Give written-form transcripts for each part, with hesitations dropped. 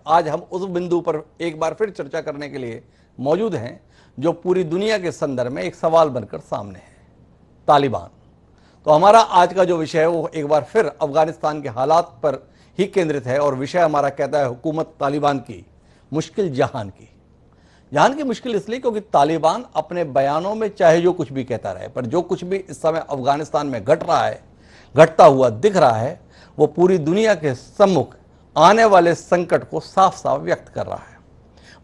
आज हम उस बिंदु पर एक बार फिर चर्चा करने के लिए मौजूद हैं जो पूरी दुनिया के संदर्भ में एक सवाल बनकर सामने है, तालिबान। तो हमारा आज का जो विषय है वो एक बार फिर अफगानिस्तान के हालात पर ही केंद्रित है और विषय हमारा कहता है हुकूमत तालिबान की मुश्किल जहान की। जहान की मुश्किल इसलिए क्योंकि तालिबान अपने बयानों में चाहे जो कुछ भी कहता रहे, पर जो कुछ भी इस समय अफगानिस्तान में घट रहा है, घटता हुआ दिख रहा है, वो पूरी दुनिया के सम्मुख आने वाले संकट को साफ साफ व्यक्त कर रहा है।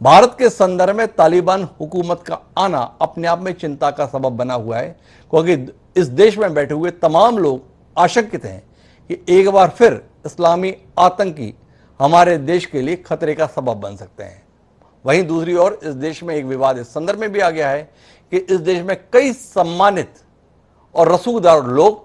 भारत के संदर्भ में तालिबान हुकूमत का आना अपने आप में चिंता का सबब बना हुआ है, क्योंकि इस देश में बैठे हुए तमाम लोग आशंकित हैं कि एक बार फिर इस्लामी आतंकी हमारे देश के लिए खतरे का सबब बन सकते हैं। वहीं दूसरी ओर इस देश में एक विवाद इस संदर्भ में भी आ गया है कि इस देश में कई सम्मानित और रसूखदार लोग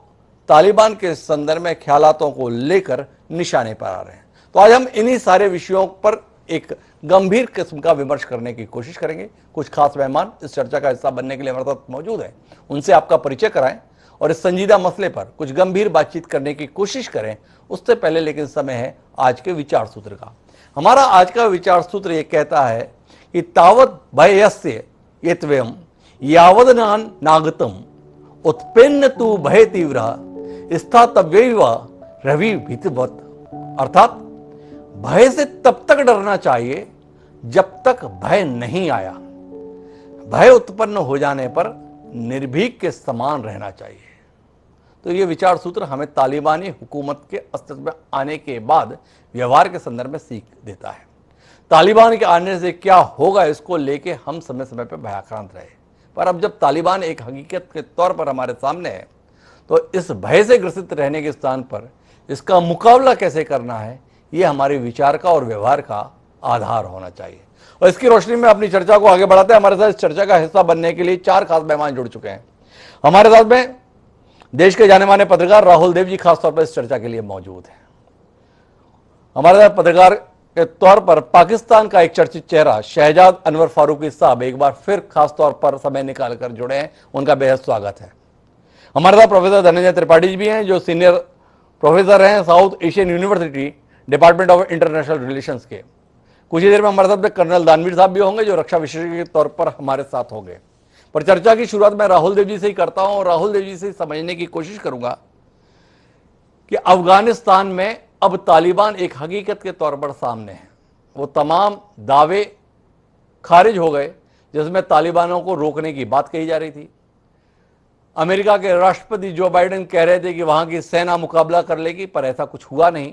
तालिबान के संदर्भ में ख्यालातों को लेकर निशाने पर आ रहे हैं। तो आज हम इन्हीं सारे विषयों पर एक गंभीर किस्म का विमर्श करने की कोशिश करेंगे। कुछ खास मेहमान इस चर्चा का हिस्सा बनने के लिए हमारे साथ मौजूद हैं, उनसे आपका परिचय कराएं और इस संजीदा मसले पर कुछ गंभीर बातचीत करने की कोशिश करें। उससे पहले लेकिन समय है आज के विचार सूत्र का। हमारा आज का विचार सूत्र ये कहता है कि तावत भयस्य यत्वयम् यावदनान नागतम उत्पन्न तु भय तीव्र स्थातव्यैव रवि भीतिवत्। अर्थात भय से तब तक डरना चाहिए जब तक भय नहीं आया, भय उत्पन्न हो जाने पर निर्भीक के समान रहना चाहिए। तो ये विचार सूत्र हमें तालिबानी हुकूमत के अस्तित्व में आने के बाद व्यवहार के संदर्भ में सीख देता है। तालिबान के आने से क्या होगा इसको लेके हम समय समय पर भयाक्रांत रहे, पर अब जब तालिबान एक हकीकत के तौर पर हमारे सामने है तो इस भय से ग्रसित रहने के स्थान पर इसका मुकाबला कैसे करना है, ये हमारे विचार का और व्यवहार का आधार होना चाहिए। और इसकी रोशनी में अपनी चर्चा को आगे बढ़ाते हैं। हमारे साथ इस चर्चा का हिस्सा बनने के लिए चार खास मेहमान जुड़ चुके हैं। हमारे साथ में देश के जाने माने पत्रकार राहुल देव जी खासतौर पर इस चर्चा के लिए मौजूद हैं। हमारे साथ पत्रकार के तौर पर पाकिस्तान का एक चर्चित चेहरा शहजाद अनवर फारूकी साहब एक बार फिर खासतौर पर समय निकालकर जुड़े हैं, उनका बेहद स्वागत है। हमारे साथ प्रोफेसर धनंजय त्रिपाठी जी भी हैं जो सीनियर प्रोफेसर हैं south Asian university department of international relations के। कुछ ही देर में हमारे साथ में कर्नल दानवीर साहब भी होंगे जो रक्षा विशेषज्ञ के तौर पर हमारे साथ होंगे। पर चर्चा की शुरुआत मैं राहुल देव जी से ही करता हूं और राहुल देव जी से समझने की कोशिश करूंगा कि अफगानिस्तान में अब तालिबान एक हकीकत के तौर पर सामने है। वो तमाम दावे खारिज हो गए जिसमें तालिबानों को रोकने की बात कही जा रही थी। अमेरिका के राष्ट्रपति जो बाइडेन कह रहे थे कि वहां की सेना मुकाबला कर लेगी, पर ऐसा कुछ हुआ नहीं।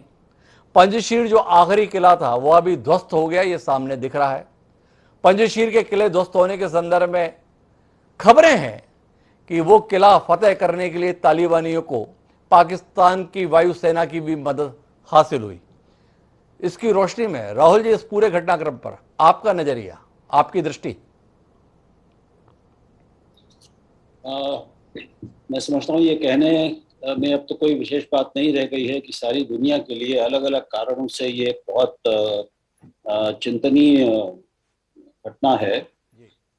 पंजशीर जो आखिरी किला था वो अभी ध्वस्त हो गया, ये सामने दिख रहा है। पंजशीर के किले ध्वस्त होने के संदर्भ में खबरें हैं कि वो किला फतेह करने के लिए तालिबानियों को पाकिस्तान की वायुसेना की भी मदद हासिल हुई। इसकी रोशनी में राहुल जी इस पूरे घटनाक्रम पर आपका नजरिया, आपकी दृष्टि। मैं समझता हूँ ये कहने में अब तो कोई विशेष बात नहीं रह गई है कि सारी दुनिया के लिए अलग अलग कारणों से ये बहुत चिंतनीय घटना है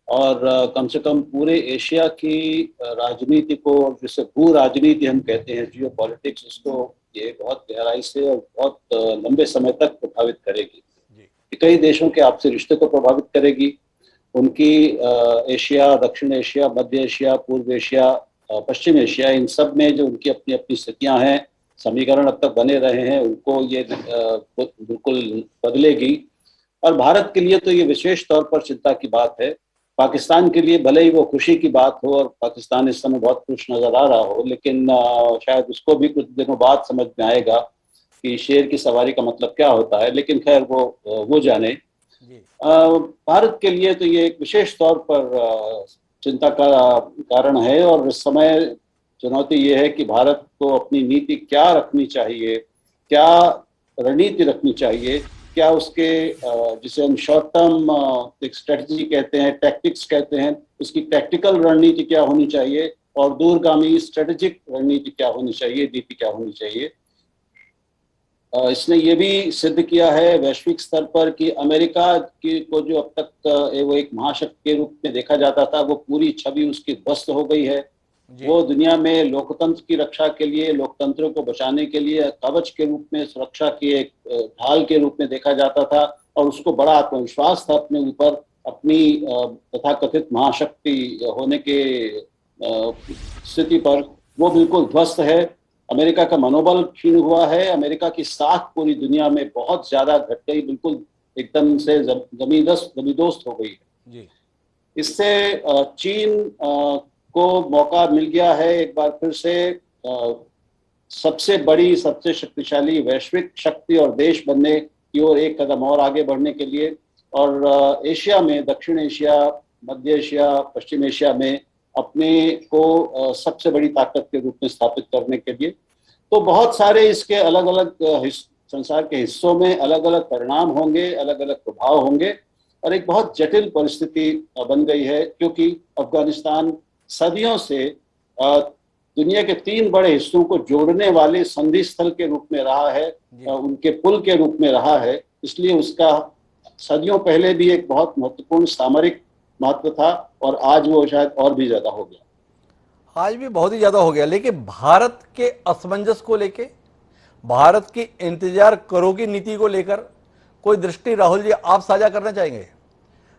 और कम से कम पूरे एशिया की राजनीति को, जिसे भू राजनीति हम कहते हैं, जियो पॉलिटिक्स, उसको ये बहुत गहराई से और बहुत लंबे समय तक प्रभावित करेगी। कई देशों के आपसी रिश्ते को प्रभावित करेगी, उनकी एशिया, दक्षिण एशिया, मध्य एशिया, पूर्व एशिया, पश्चिम एशिया, इन सब में जो उनकी अपनी अपनी स्थितियां हैं, समीकरण अब तक बने रहे हैं, उनको ये बिल्कुल बदलेगी। और भारत के लिए तो ये विशेष तौर पर चिंता की बात है। पाकिस्तान के लिए भले ही वो खुशी की बात हो और पाकिस्तान इस समय बहुत खुश नजर आ रहा हो, लेकिन शायद उसको भी कुछ दिनों बाद समझ में आएगा कि शेर की सवारी का मतलब क्या होता है। लेकिन खैर वो जाने। भारत के लिए तो ये एक विशेष तौर पर चिंता का कारण है और इस समय चुनौती ये है कि भारत को अपनी नीति क्या रखनी चाहिए, क्या रणनीति रखनी चाहिए, क्या उसके जिसे हम शॉर्ट टर्म एक स्ट्रेटजी कहते हैं, टैक्टिक्स कहते हैं, उसकी टैक्टिकल रणनीति क्या होनी चाहिए और दूरगामी स्ट्रेटेजिक रणनीति क्या होनी चाहिए, नीति क्या होनी चाहिए। इसने ये भी सिद्ध किया है वैश्विक स्तर पर कि अमेरिका की को जो अब तक वो एक महाशक्ति के रूप में देखा जाता था, वो पूरी छवि उसकी ध्वस्त हो गई है। वो दुनिया में लोकतंत्र की रक्षा के लिए, लोकतंत्र को बचाने के लिए कवच के रूप में, सुरक्षा की एक ढाल के रूप में देखा जाता था, और उसको बड़ा आत्मविश्वास था अपने ऊपर, अपनी तथाकथित महाशक्ति होने के स्थिति पर, वो बिल्कुल ध्वस्त है। अमेरिका का मनोबल क्षीण हुआ है, अमेरिका की साख पूरी दुनिया में बहुत ज्यादा घट गई, बिल्कुल एकदम से जमींदोस्त हो गई है जी। इससे चीन को मौका मिल गया है एक बार फिर से सबसे बड़ी, सबसे शक्तिशाली वैश्विक शक्ति और देश बनने की ओर एक कदम और आगे बढ़ने के लिए, और एशिया में, दक्षिण एशिया, मध्य एशिया, पश्चिम एशिया में अपने को सबसे बड़ी ताकत के रूप में स्थापित करने के लिए। तो बहुत सारे इसके अलग अलग संसार के हिस्सों में अलग अलग परिणाम होंगे, अलग अलग प्रभाव होंगे, और एक बहुत जटिल परिस्थिति बन गई है, क्योंकि अफगानिस्तान सदियों से दुनिया के 3 बड़े हिस्सों को जोड़ने वाले संधि स्थल के रूप में रहा है, उनके पुल के रूप में रहा है। इसलिए उसका सदियों पहले भी एक बहुत महत्वपूर्ण सामरिक महत्व था, और आज वो शायद और भी ज्यादा हो गया। आज भी बहुत ही ज्यादा हो गया। लेकिन भारत के असमंजस को लेके, भारत की इंतजार करो की नीति को लेकर कोई दृष्टि राहुल जी आप साझा करना चाहेंगे?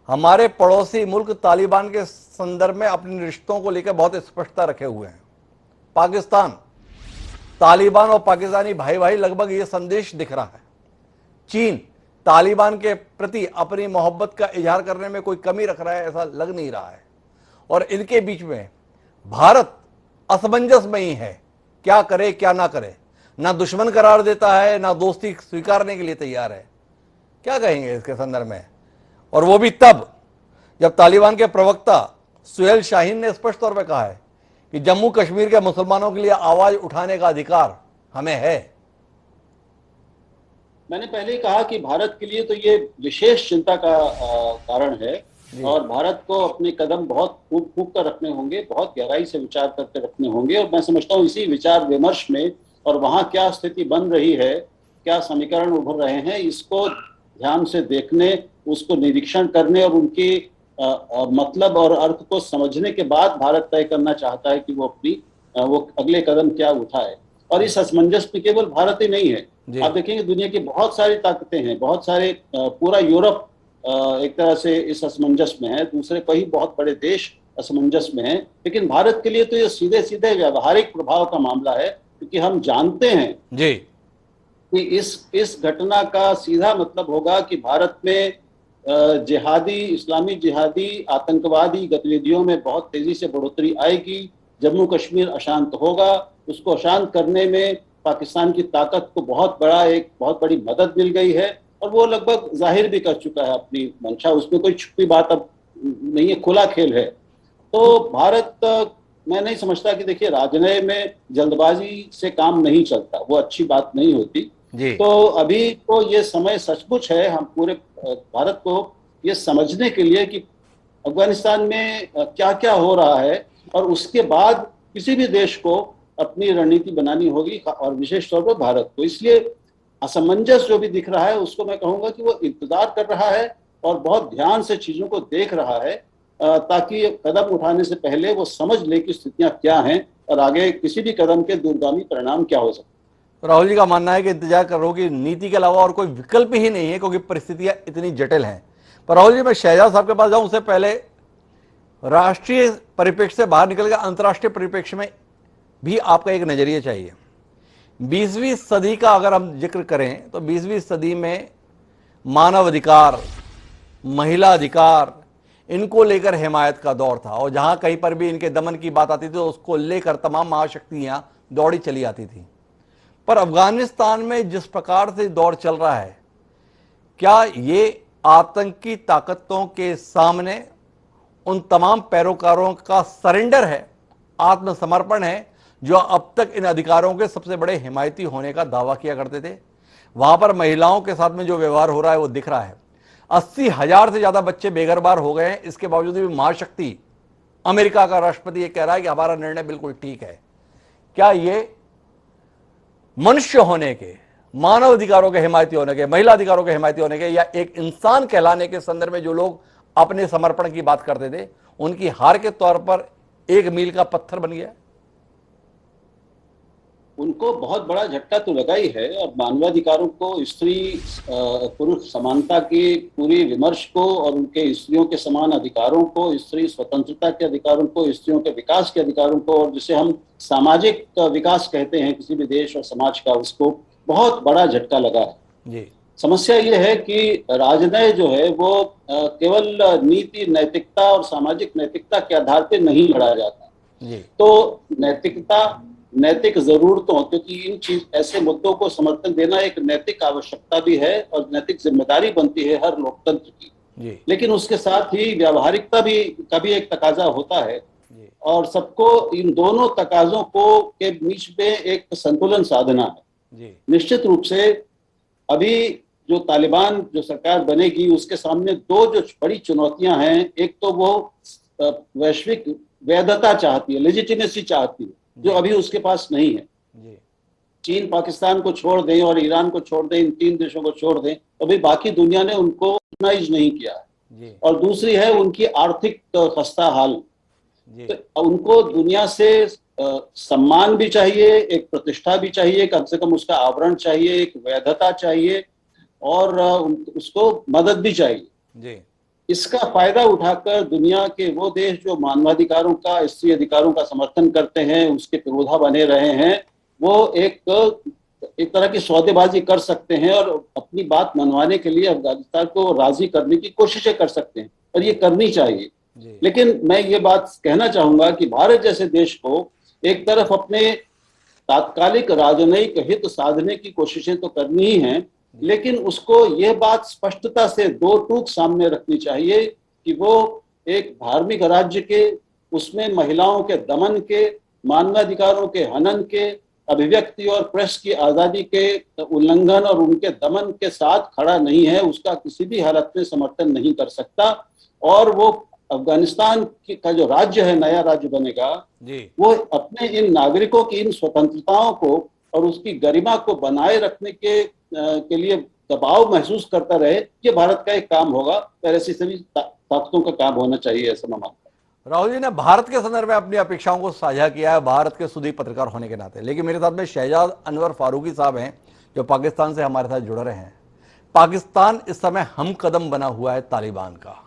हमारे पड़ोसी मुल्क तालिबान के संदर्भ में अपने रिश्तों को लेकर बहुत स्पष्टता रखे हुए हैं। पाकिस्तान, तालिबान और पाकिस्तानी भाई भाई लगभग ये संदेश दिख रहा है। चीन तालिबान के प्रति अपनी मोहब्बत का इजहार करने में कोई कमी रख रहा है, ऐसा लग नहीं रहा है। और इनके बीच में भारत असमंजस में ही है, क्या करे क्या ना करे, ना दुश्मन करार देता है, ना दोस्ती स्वीकारने के लिए तैयार है। क्या कहेंगे इसके संदर्भ में? और वो भी तब जब तालिबान के प्रवक्ता सुहेल शाहीन ने स्पष्ट तौर पर कहा है कि जम्मू कश्मीर के मुसलमानों के लिए आवाज उठाने का अधिकार हमें है। मैंने पहले ही कहा कि भारत के लिए तो ये विशेष चिंता का कारण है, और भारत को अपने कदम बहुत फूंक फूंक कर रखने होंगे, बहुत गहराई से विचार करके रखने होंगे। और मैं समझता हूँ इसी विचार विमर्श में, और वहाँ क्या स्थिति बन रही है, क्या समीकरण उभर रहे हैं, इसको ध्यान से देखने, उसको निरीक्षण करने और उनकी मतलब और अर्थ को समझने के बाद भारत तय करना चाहता है कि वो वो अगले कदम क्या उठाए। और इस असमंजस में केवल भारत ही नहीं है, आप देखेंगे दुनिया की बहुत सारी ताकतें हैं, बहुत सारे, पूरा यूरोप एक तरह से इस असमंजस में है, दूसरे कई बहुत बड़े देश असमंजस में हैं। लेकिन भारत के लिए तो ये सीधे सीधे व्यावहारिक प्रभाव का मामला है, क्योंकि हम जानते हैं जी कि इस घटना का सीधा मतलब होगा कि भारत में जिहादी, इस्लामी जिहादी आतंकवादी गतिविधियों में बहुत तेजी से बढ़ोतरी आएगी, जम्मू कश्मीर अशांत होगा, उसको अशांत करने में पाकिस्तान की ताकत को बहुत बड़ी मदद मिल गई है, और वो लगभग जाहिर भी कर चुका है अपनी मंशा, उसमें कोई छुपी बात अब नहीं है, खुला खेल है। तो भारत, मैं नहीं समझता कि, देखिए राजनय में जल्दबाजी से काम नहीं चलता, वो अच्छी बात नहीं होती। तो अभी तो ये समय सचमुच है हम पूरे भारत को ये समझने के लिए कि अफगानिस्तान में क्या क्या हो रहा है, और उसके बाद किसी भी देश को अपनी रणनीति बनानी होगी, और विशेष तौर पर भारत को। इसलिए असमंजस जो भी दिख रहा है, उसको मैं कहूंगा कि वो इंतजार कर रहा है और बहुत ध्यान से चीजों को देख रहा है, ताकि कदम उठाने से पहले वो समझ ले कि स्थितियां क्या हैं और आगे किसी भी कदम के दूरगामी परिणाम क्या हो सकते हैं। तो राहुल जी का मानना है कि इंतजार करो कि नीति के अलावा और कोई विकल्प ही नहीं है, क्योंकि परिस्थितियां इतनी जटिल हैं। पर राहुल जी, मैं शहजाद साहब के पास जाऊं उससे पहले राष्ट्रीय परिप्रेक्ष्य से बाहर निकल कर अंतर्राष्ट्रीय परिप्रेक्ष्य में भी आपका एक नजरिया चाहिए। 20वीं सदी का अगर हम जिक्र करें तो 20वीं सदी में मानव अधिकार, महिला अधिकार, इनको लेकर हिमायत का दौर था, और जहां कहीं पर भी इनके दमन की बात आती थी तो उसको लेकर तमाम महाशक्तियां दौड़ी चली आती थी। पर अफगानिस्तान में जिस प्रकार से दौर चल रहा है, क्या ये आतंकी ताकतों के सामने उन तमाम पैरोकारों का सरेंडर है, आत्मसमर्पण है, जो अब तक इन अधिकारों के सबसे बड़े हिमायती होने का दावा किया करते थे? वहां पर महिलाओं के साथ में जो व्यवहार हो रहा है वो दिख रहा है। 80,000 से ज्यादा बच्चे बेघर-बार हो गए हैं। इसके बावजूद भी महाशक्ति अमेरिका का राष्ट्रपति ये कह रहा है कि हमारा निर्णय बिल्कुल ठीक है। क्या ये मनुष्य होने के, मानव अधिकारों के हिमायती होने के, महिला अधिकारों के हिमायती होने के, या एक इंसान कहलाने के संदर्भ में जो लोग अपने समर्पण की बात करते थे, उनकी हार के तौर पर एक मील का पत्थर बन गया? उनको बहुत बड़ा झटका तो लगा ही है। और मानवाधिकारों को, स्त्री पुरुष समानता की पूरी विमर्श को, और उनके स्त्रियों के समान अधिकारों को, स्त्री स्वतंत्रता के अधिकारों को, स्त्रियों के विकास के अधिकारों को, और जिसे हम सामाजिक विकास कहते हैं किसी भी देश और समाज का, उसको बहुत बड़ा झटका लगा है जी समस्या ये है कि राजनय जो है वो केवल नीति, नैतिकता और सामाजिक नैतिकता के आधार पर नहीं लड़ा जाता। जी तो नैतिकता, नैतिक जरूरतों, क्योंकि इन चीज ऐसे मुद्दों को समर्थन देना एक नैतिक आवश्यकता भी है और नैतिक जिम्मेदारी बनती है हर लोकतंत्र की। जी लेकिन उसके साथ ही व्यावहारिकता भी का भी एक तकाजा होता है, जी और सबको इन दोनों तकाजों को के बीच में एक संतुलन साधना है। जी निश्चित रूप से अभी जो तालिबान जो सरकार बनेगी उसके सामने दो जो बड़ी चुनौतियां हैं, एक तो वो वैश्विक वैधता चाहती है, लेजिटिमेसी चाहती है, जो अभी उसके पास नहीं है। जी चीन पाकिस्तान को छोड़ दें और ईरान को छोड़ दें, इन 3 देशों को छोड़ दें, तो अभी बाकी दुनिया ने उनको रिकॉग्नाइज नहीं किया है। जी और दूसरी है उनकी आर्थिक खस्ता हाल। जी तो उनको दुनिया से सम्मान भी चाहिए, एक प्रतिष्ठा भी चाहिए, कम से कम उसका आवरण चाहिए, एक वैधता चाहिए, और उसको मदद भी चाहिए। जी इसका फायदा उठाकर दुनिया के वो देश जो मानवाधिकारों का, स्त्री अधिकारों का समर्थन करते हैं, उसके विरोधा बने रहे हैं, वो एक तरह की सौदेबाजी कर सकते हैं और अपनी बात मनवाने के लिए अफगानिस्तान को राजी करने की कोशिशें कर सकते हैं, और ये करनी चाहिए। जी लेकिन मैं ये बात कहना चाहूंगा कि भारत जैसे देश को एक तरफ अपने तात्कालिक राजनयिक हित साधने की कोशिशें तो करनी ही हैं, लेकिन उसको यह बात स्पष्टता से दो टूक सामने रखनी चाहिए कि वो एक धार्मिक राज्य के, उसमें महिलाओं के दमन के, मानवाधिकारों के हनन के, अभिव्यक्ति और प्रेस की आजादी के उल्लंघन और उनके दमन के साथ खड़ा नहीं है, उसका किसी भी हालत में समर्थन नहीं कर सकता। और वो अफगानिस्तान का जो राज्य है, नया राज्य बनेगा, वो अपने इन नागरिकों की इन स्वतंत्रताओं को और उसकी गरिमा को बनाए रखने के लिए दबाव महसूस करता रहे। ये भारत का एक काम होगा, पहले से सभी ताकतों का काम होना चाहिए, ऐसा मैं मानता हूं। राहुल जी ने भारत के संदर्भ में अपनी अपेक्षाओं को साझा किया है, भारत के सुदीप पत्रकार होने के नाते। लेकिन मेरे साथ में शहजाद अनवर फारूकी साहब हैं, जो पाकिस्तान से हमारे साथ जुड़ रहे हैं। पाकिस्तान इस समय हम कदम बना हुआ है तालिबान का।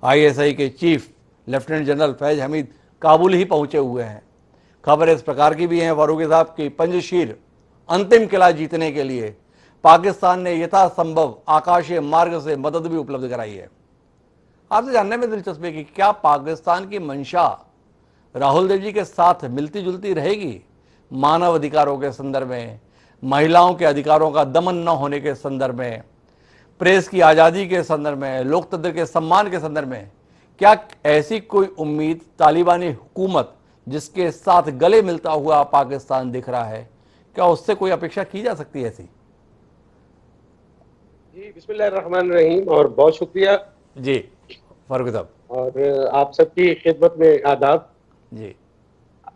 ISI के chief lieutenant general Faiz Hameed Kabul ही पहुंचे हुए हैं। खबर इस प्रकार की भी है फारूकी साहब की पंजशीर अंतिम किला जीतने के लिए पाकिस्तान ने यथासंभव आकाशीय मार्ग से मदद भी उपलब्ध कराई है। आपसे जानने में दिलचस्पी है कि क्या पाकिस्तान की मंशा राहुल देव जी के साथ मिलती जुलती रहेगी? मानव अधिकारों के संदर्भ में, महिलाओं के अधिकारों का दमन न होने के संदर्भ में, प्रेस की आज़ादी के संदर्भ में, लोकतंत्र के सम्मान के संदर्भ में, क्या ऐसी कोई उम्मीद तालिबानी हुकूमत जिसके साथ गले मिलता हुआ पाकिस्तान दिख रहा है, क्या उससे कोई अपेक्षा की जा सकती है ऐसी? जी बिस्मिल्लाहिर्रहमानिर्रहीम, और बहुत शुक्रिया जी फारूकी साहब, और आप सबकी खिदमत में आदाब। जी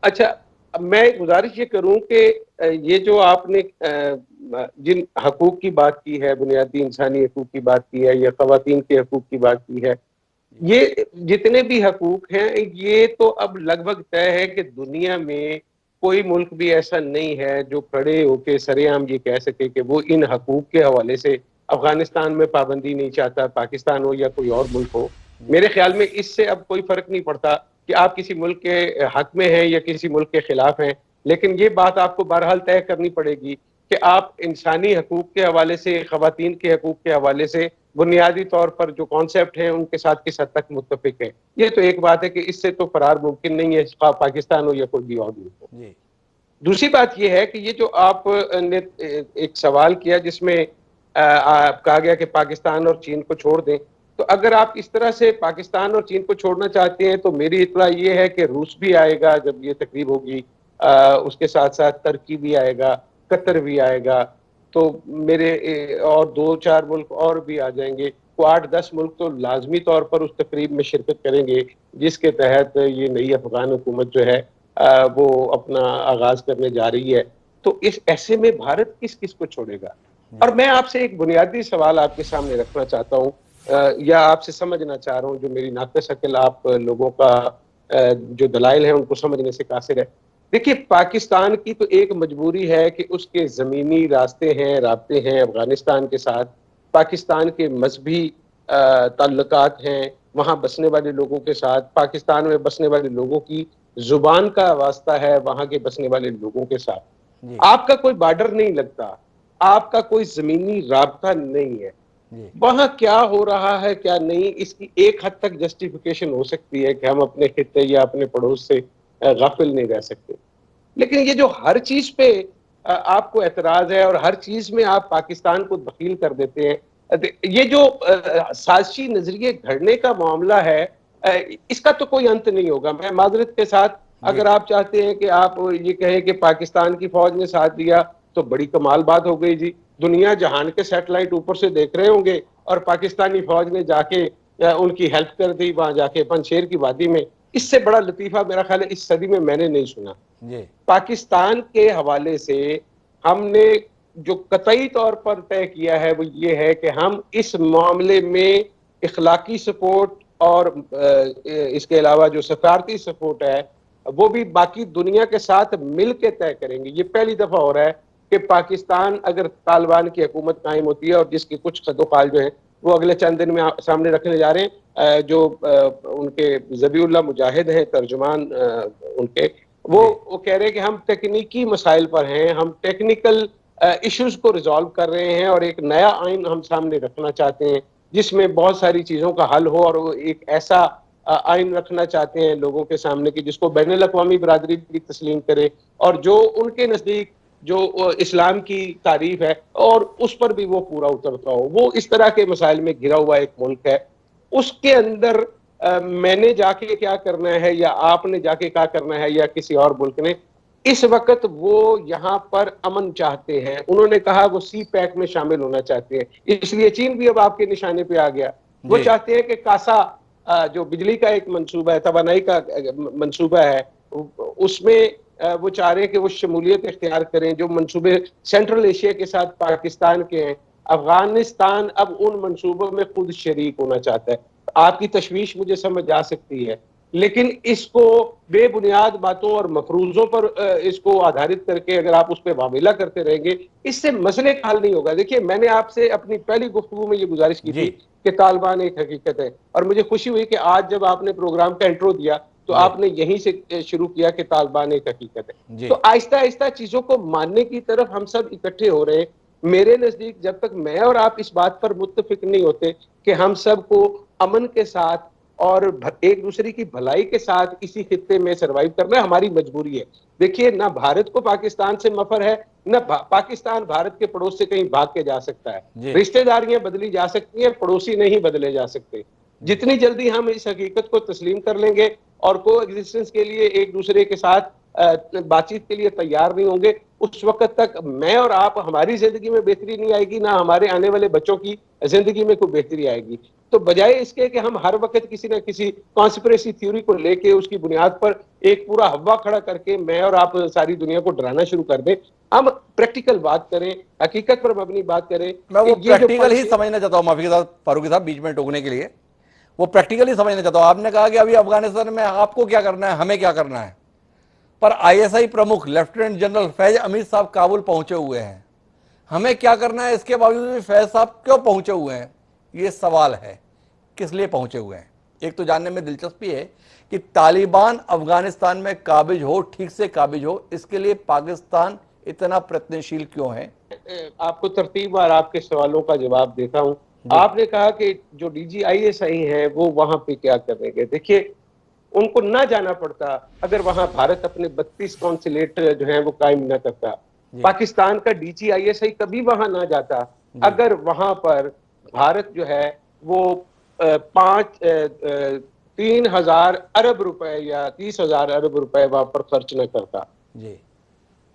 अच्छा, अब मैं गुजारिश ये करूं कि ये जो आपने जिन हकूक की बात की है, बुनियादी इंसानी हकूक की बात की है या ख़वातीन के हकूक की बात की है, ये जितने भी हकूक हैं, ये तो अब लगभग तय है कि दुनिया में कोई मुल्क भी ऐसा नहीं है जो खड़े होकर सरेआम ये कह सके कि वो इन हकूक के हवाले से अफगानिस्तान में पाबंदी नहीं चाहता, पाकिस्तान हो या कोई और मुल्क हो। मेरे ख्याल में इससे अब कोई फर्क नहीं पड़ता कि आप किसी मुल्क के हक में हैं या किसी मुल्क के खिलाफ हैं, लेकिन ये बात आपको बहरहाल तय करनी पड़ेगी कि आप इंसानी हकूक के हवाले से, ख़वातीन के हकूक के हवाले से बुनियादी तौर पर जो कॉन्सेप्ट हैं उनके साथ किस हद तक मुत्तफिक है। ये तो एक बात है कि इससे तो फरार मुमकिन नहीं है, पाकिस्तान हो या कोई भी और मुल्क हो। दूसरी बात यह है कि ये जो आपने एक सवाल किया जिसमें कहा गया कि पाकिस्तान और चीन को छोड़ दें, तो अगर आप इस तरह से पाकिस्तान और चीन को छोड़ना चाहते हैं तो मेरी इत्तला ये है कि रूस भी आएगा जब ये तकरीब होगी, उसके साथ साथ तुर्की भी आएगा, कतर भी आएगा, तो मेरे और 2-4 मुल्क और भी आ जाएंगे। तो 8-10 मुल्क तो लाजमी तौर पर उस तकरीब में शिरकत करेंगे जिसके तहत ये नई अफगान हुकूमत जो है वो अपना आगाज करने जा रही है। तो इस ऐसे में भारत किस किस को छोड़ेगा? और मैं आपसे एक बुनियादी सवाल आपके सामने रखना चाहता हूँ, या आपसे समझना चाह रहा हूँ, जो मेरी नाक़िस अक़ल आप लोगों का जो दलाइल है उनको समझने से कासिर है। देखिए, पाकिस्तान की तो एक मजबूरी है कि उसके ज़मीनी रास्ते हैं, राब्ते हैं अफगानिस्तान के साथ, पाकिस्तान के मजहबी ताल्लुकात हैं, वहाँ बसने वाले लोगों के साथ, पाकिस्तान में बसने वाले लोगों की ज़ुबान का वास्ता है वहाँ के बसने वाले लोगों के साथ। जी आपका कोई बॉर्डर नहीं लगता, आपका कोई ज़मीनी राब्ता नहीं है। जी वहाँ क्या हो रहा है, क्या नहीं, इसकी एक हद तक जस्टिफिकेशन हो सकती है कि हम अपने खित्ते या अपने पड़ोस से गाफिल नहीं रह सकते। लेकिन ये जो हर चीज पे आपको एतराज है और हर चीज में आप पाकिस्तान को दखील कर देते हैं, ये जो साजिशी नजरिए घड़ने का मामला है, इसका तो कोई अंत नहीं होगा। मैं माजरत के साथ, जी अगर आप चाहते हैं कि आप ये कहें कि पाकिस्तान की फौज ने साथ दिया तो बड़ी कमाल बात हो गई जी। दुनिया जहान के सैटेलाइट ऊपर से देख रहे होंगे और पाकिस्तानी फौज ने जाके उनकी हेल्प कर दी वहां जाके पंजशेर की वादी में। इससे बड़ा लतीफा मेरा ख्याल है इस सदी में मैंने नहीं सुना। जी पाकिस्तान के हवाले से हमने जो कतई तौर पर तय किया है वो ये है कि हम इस मामले में इखलाकी सपोर्ट और इसके अलावा जो सफारती सपोर्ट है वो भी बाकी दुनिया के साथ मिल के तय करेंगे। ये पहली दफा हो रहा है कि पाकिस्तान अगर तालिबान की हुकूमत कायम होती है, और जिसके कुछ खदोखाल जो है वो अगले चंद दिन में सामने रखने जा रहे हैं, जो उनके जबीउल्लाह मुजाहिद हैं तर्जुमान उनके, वो कह रहे हैं कि हम तकनीकी मसाइल पर हैं, हम टेक्निकल इश्यूज को रिजॉल्व कर रहे हैं और एक नया आइन हम सामने रखना चाहते हैं जिसमें बहुत सारी चीज़ों का हल हो, और वो एक ऐसा आइन रखना चाहते हैं लोगों के सामने कि जिसको बैनुल अक़वामी बरादरी भी तस्लीम करे और जो उनके नज़दीक जो इस्लाम की तारीफ है और उस पर भी वो पूरा उतरता हो। वो इस तरह के मसाइल में घिरा हुआ एक मुल्क है। उसके अंदर मैंने जाके क्या करना है या आपने जाके क्या करना है या किसी और मुल्क ने, इस वक्त वो यहाँ पर अमन चाहते हैं। उन्होंने कहा वो सी पैक में शामिल होना चाहते हैं, इसलिए चीन भी अब आपके निशाने पे आ गया। वो जी चाहते हैं कि कासा जो बिजली का एक मंसूबा है, तवानाई का मंसूबा है, उसमें वो चाह रहे हैं कि वो शमूलियत इख्तियार करें। जो मंसूबे सेंट्रल एशिया के साथ पाकिस्तान के हैं, अफगानिस्तान अब उन मंसूबों में खुद शरीक होना चाहता है। आपकी तशवीश मुझे समझ आ सकती है, लेकिन इसको बेबुनियाद बातों और मफरूजों पर इसको आधारित करके अगर आप उस पर वामिला करते रहेंगे, इससे मसले का हल नहीं होगा। देखिए, मैंने आपसे अपनी पहली गुफ्तगू में ये गुजारिश की जी थी कि तालिबान एक हकीकत है, और मुझे खुशी हुई कि आज जब आपने प्रोग्राम का इंट्रो दिया तो जी आपने यहीं से शुरू किया कि तालिबान एक हकीकत है। जी तो आहिस्ता आहिस्ता चीजों को मानने की तरफ हम सब इकट्ठे हो रहे हैं। मेरे नजदीक जब तक मैं और आप इस बात पर मुत्तफिक नहीं होते कि हम सबको अमन के साथ और एक दूसरे की भलाई के साथ इसी खित्ते में सरवाइव करना हमारी मजबूरी है। देखिए, ना भारत को पाकिस्तान से मफर है, ना पाकिस्तान भारत के पड़ोस से कहीं भाग के जा सकता है। जी रिश्तेदारियां बदली जा सकती हैं, पड़ोसी नहीं बदले जा सकते। जितनी जल्दी हम इस हकीकत को तस्लीम कर लेंगे और को एग्जिस्टेंस के लिए एक दूसरे के साथ बातचीत के लिए तैयार नहीं होंगे, उस वक्त तक मैं और आप, हमारी जिंदगी में बेहतरी नहीं आएगी, ना हमारे आने वाले बच्चों की जिंदगी में कोई बेहतरी आएगी। तो बजाय इसके कि हम हर वक्त किसी न किसी कॉन्स्पिरेसी थ्योरी को लेके उसकी बुनियाद पर एक पूरा हवा खड़ा करके मैं और आप सारी दुनिया को डराना शुरू कर दें, हम प्रैक्टिकल बात करें, हकीकत पर मबनी बात करें। मैं वो ये जो प्रैक्टिकल ही समझना चाहता हूँ, माफी के साथ फारूकी साहब बीच में टोकने के लिए, वो प्रैक्टिकली समझना चाहता हूं। आपने कहा कि अभी अफगानिस्तान में आपको क्या करना है, हमें क्या करना है, पर आईएसआई प्रमुख लेफ्टिनेंट जनरल फैज अमीर साहब काबुल पहुंचे हुए हैं। हमें क्या करना है इसके बावजूद भी फैज साहब क्यों पहुंचे हुए हैं, ये सवाल है। किस लिए पहुंचे हुए हैं? एक तो जानने में दिलचस्पी है कि तालिबान अफगानिस्तान में काबिज हो, ठीक से काबिज हो, इसके लिए पाकिस्तान इतना प्रयत्नशील क्यों है? आपको तरतीबवार आपके सवालों का जवाब देता हूं। आपने कहा कि जो DGISI है वो वहां पे क्या करेंगे। देखिए, उनको ना जाना पड़ता अगर वहां भारत अपने 32 कॉन्सुलेट जो है वो कायम न करता। पाकिस्तान का DGISI कभी वहां ना जाता अगर वहां पर भारत जो है वो 3,000 अरब रुपए या 30,000 अरब रुपए वहां पर खर्च न करता। जी